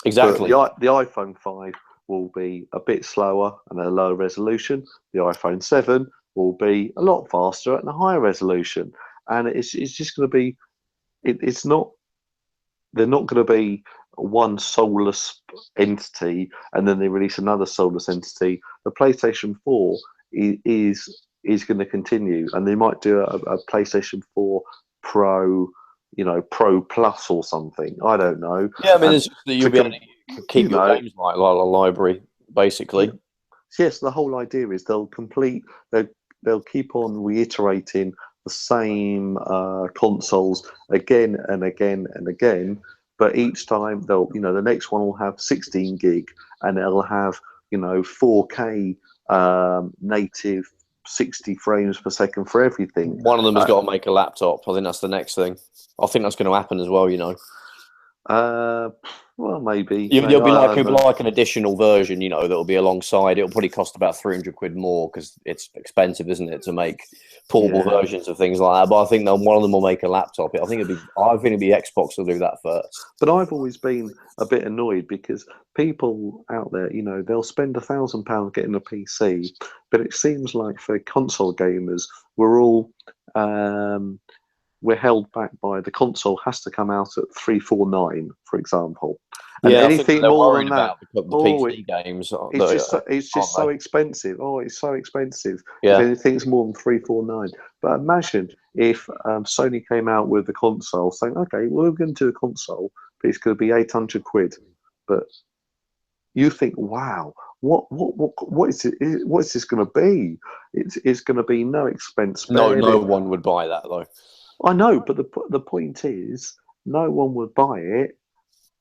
Speaker 1: Exactly.
Speaker 2: But the iPhone 5 will be a bit slower and a lower resolution. The iPhone 7 will be a lot faster and a higher resolution. And it's just going to be, they're not going to be one soulless entity and then they release another soulless entity. The PlayStation 4 is going to continue, and they might do a PlayStation 4 Pro, Pro Plus or something. I don't know.
Speaker 1: Yeah, I mean, you'll be able to keep your games like a library, basically.
Speaker 2: Yes, the whole idea is they'll keep on reiterating the same consoles again and again and again, but each time the next one will have 16 gig and it'll have 4K native 60 frames per second for everything.
Speaker 1: One of them has got to make a laptop. I think that's the next thing. I think that's going to happen as well.
Speaker 2: Well, maybe
Speaker 1: there'll be like an additional version, that'll be alongside. It'll probably cost about 300 quid more because it's expensive, isn't it, to make portable versions of things like that. But I think one of them will make a laptop. I think it'll be Xbox will do that first.
Speaker 2: But I've always been a bit annoyed because people out there, they'll spend £1,000 getting a PC, but it seems like for console gamers, we're held back by the console has to come out at 349, for example. And anything more than that,
Speaker 1: the PC games,
Speaker 2: it's just so expensive. Oh, it's so expensive.
Speaker 1: Yeah.
Speaker 2: If anything's more than 349. But imagine if Sony came out with a console saying, "Okay, we're going to do a console, but it's going to be 800 quid." But you think, "Wow, what is it? What is this going to be? It's going to be no expense."
Speaker 1: No one would buy that though.
Speaker 2: I know, but the point is, no one would buy it.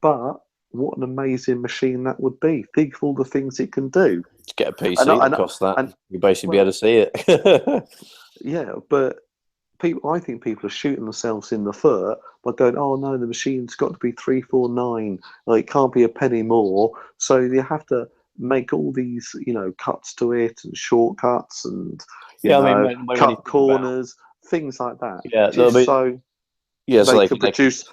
Speaker 2: But what an amazing machine that would be! Think of all the things it can do.
Speaker 1: To get a PC that costs that, you basically be able to see it.
Speaker 2: Yeah, but I think people are shooting themselves in the foot by going, "Oh no, the machine's got to be 349. Like, it can't be a penny more." So you have to make all these, cuts to it and shortcuts and cut corners. Things like that.
Speaker 1: Yeah,
Speaker 2: so they can produce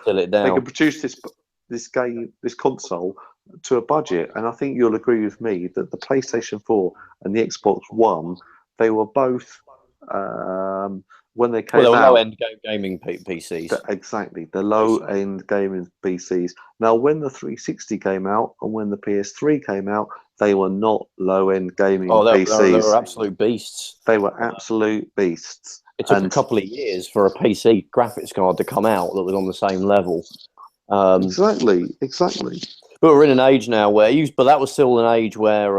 Speaker 2: this console to a budget. And I think you'll agree with me that the PlayStation 4 and the Xbox One, they were both when they came out,
Speaker 1: low-end gaming PCs.
Speaker 2: Exactly, the low-end gaming PCs. Now, when the 360 came out and when the PS3 came out, they were not low-end gaming PCs.
Speaker 1: They were absolute beasts.
Speaker 2: They were absolute beasts.
Speaker 1: It took a couple of years for a PC graphics card to come out that was on the same level.
Speaker 2: Exactly.
Speaker 1: But we're in an age now but that was still an age where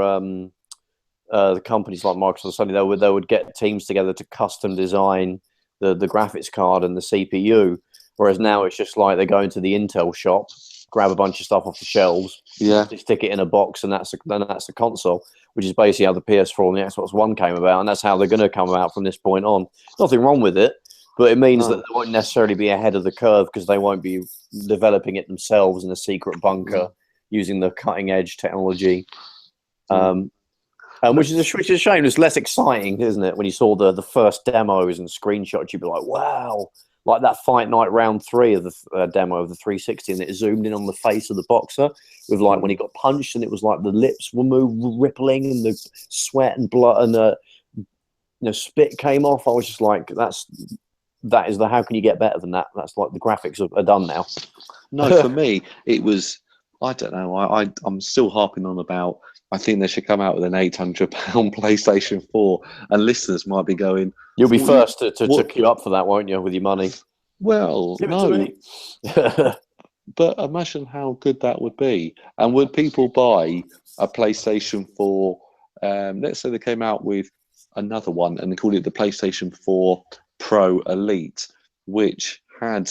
Speaker 1: the companies like Microsoft and Sony, they would get teams together to custom design the graphics card and the CPU. Whereas now it's just like they go into the Intel shop grab a bunch of stuff off the shelves, stick it in a box, and that's the console, which is basically how the PS4 and the Xbox One came about, and that's how they're going to come about from this point on. Nothing wrong with it, but it means that they won't necessarily be ahead of the curve because they won't be developing it themselves in a secret bunker using the cutting edge technology. Which is a shame. It's less exciting, isn't it? When you saw the first demos and screenshots, you'd be like, wow. Like that Fight Night round 3 of the demo of the 360, and it zoomed in on the face of the boxer with like when he got punched, and it was like the lips were rippling and the sweat and blood and spit came off. I was just like, that is the how can you get better than that? That's like the graphics are done now.
Speaker 2: No, for me, it was, I don't know. I'm still harping on about. I think they should come out with an £800 PlayStation 4, and listeners might be going,
Speaker 1: "You'll be first to queue up for that, won't you, with your money?"
Speaker 2: Well, no. But imagine how good that would be. And would people buy a PlayStation 4? Let's say they came out with another one, and they called it the PlayStation 4 Pro Elite, which had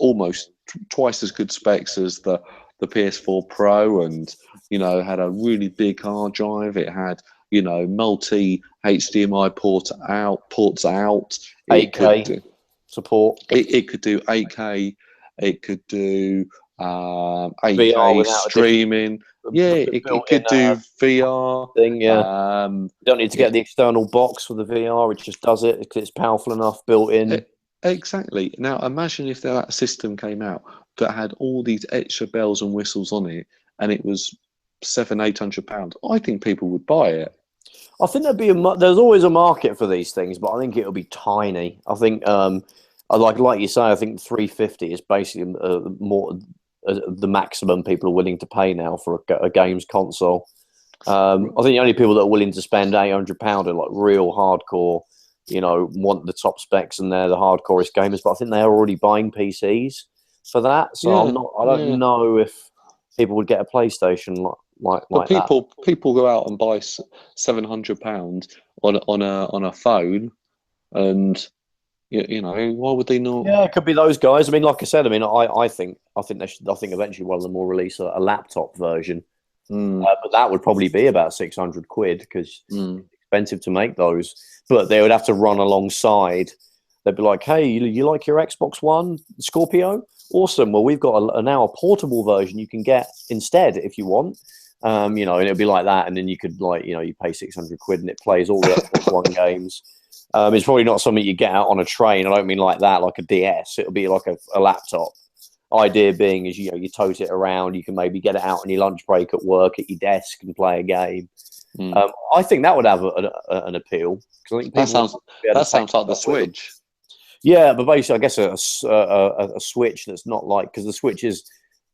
Speaker 2: almost twice as good specs as the PS4 Pro, and had a really big hard drive. It had multi HDMI ports out,
Speaker 1: 8K support.
Speaker 2: It could do 8K. It could do 8K streaming. It could do VR
Speaker 1: thing. Yeah, you don't need to get the external box for the VR. It just does it because it's powerful enough, built in.
Speaker 2: Exactly. Now imagine if that system came out that had all these extra bells and whistles on it, and it was £700-800. I think people would buy it.
Speaker 1: I think there's always a market for these things, but I think it'll be tiny. I think, like you say, I think 350 is basically more the maximum people are willing to pay now for a games console. I think the only people that are willing to spend £800 are like real hardcore, want the top specs, and they're the hardcorest gamers. But I think they're already buying PCs for that. So I don't know if people would get a PlayStation like
Speaker 2: people go out and buy £700 on a phone, and why would they not?
Speaker 1: Yeah, it could be those guys. I mean, like I said, I think eventually one of them will release a laptop version, but that would probably be about £600 because it's expensive to make those. But they would have to run alongside. They'd be like, "Hey, you like your Xbox One Scorpio? Awesome. Well, we've got now a portable version you can get instead if you want." And it'll be like that, and then you could you pay £600 and it plays all the Xbox One games. It's probably not something you get out on a train. I don't mean like that, like a DS. It'll be like a laptop. Idea being is you tote it around. You can maybe get it out on your lunch break at work at your desk and play a game. I think that would have an appeal. I think
Speaker 2: that sounds like the Switch.
Speaker 1: Yeah, but basically, I guess a Switch that's not like, because the Switch is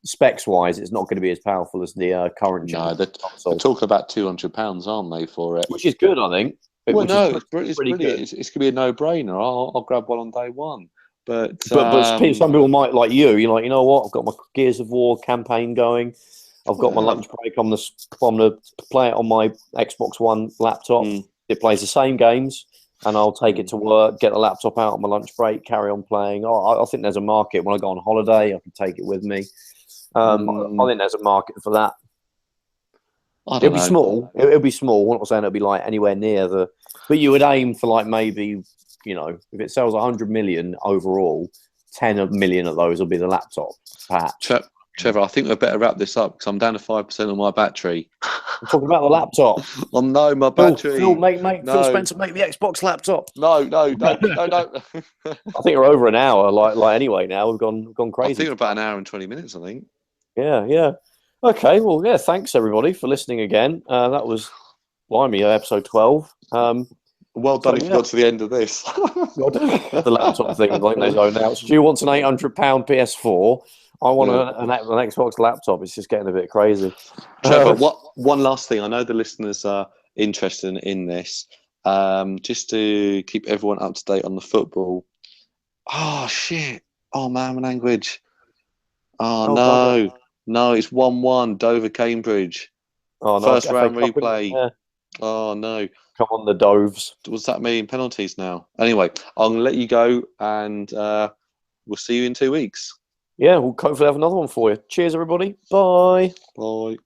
Speaker 1: specs wise, it's not going to be as powerful as the current generation.
Speaker 2: They're talking about £200, aren't they, for it?
Speaker 1: Which is good, I think.
Speaker 2: Well, no, it's brilliant. It's going to be a no-brainer. I'll grab one on day one. But
Speaker 1: some people might, like you know what? I've got my Gears of War campaign going. I've got my lunch break. I'm gonna play it on my Xbox One laptop. It plays the same games, and I'll take it to work, get the laptop out on my lunch break, carry on playing. I think there's a market. When I go on holiday, I can take it with me. I think there's a market for that. It'll be small. It'll be small. I'm not saying it'll be like anywhere near but you would aim for like maybe, if it sells 100 million overall, 10 million of those will be the laptop, perhaps.
Speaker 2: Trevor, I think we better wrap this up because I'm down to 5% on my battery.
Speaker 1: I'm talking about the laptop.
Speaker 2: Oh no, my battery.
Speaker 1: Phil Spencer, make the Xbox laptop.
Speaker 2: No.
Speaker 1: I think we're over an hour. Like anyway, now we've gone crazy.
Speaker 2: I think we're about an hour and 20 minutes. I think.
Speaker 1: Yeah. Okay. Well, yeah. Thanks everybody for listening again. That was, blimey, episode 12.
Speaker 2: Well done if you got to the end of this.
Speaker 1: The laptop thing, like they don't now. Stu wants an £800 PS4. I want an Xbox laptop. It's just getting a bit crazy.
Speaker 2: Trevor, one last thing. I know the listeners are interested in this. Just to keep everyone up to date on the football. Oh, shit. Oh, man, language. Oh, no. No, it's 1-1, Dover-Cambridge.
Speaker 1: Oh, no.
Speaker 2: First round replay. Yeah. Oh, no.
Speaker 1: Come on, the Doves.
Speaker 2: What's that mean? Penalties now. Anyway, I'm going to let you go, and we'll see you in 2 weeks.
Speaker 1: yeah, we'll hopefully have another one for you. Cheers, everybody. Bye.
Speaker 2: Bye.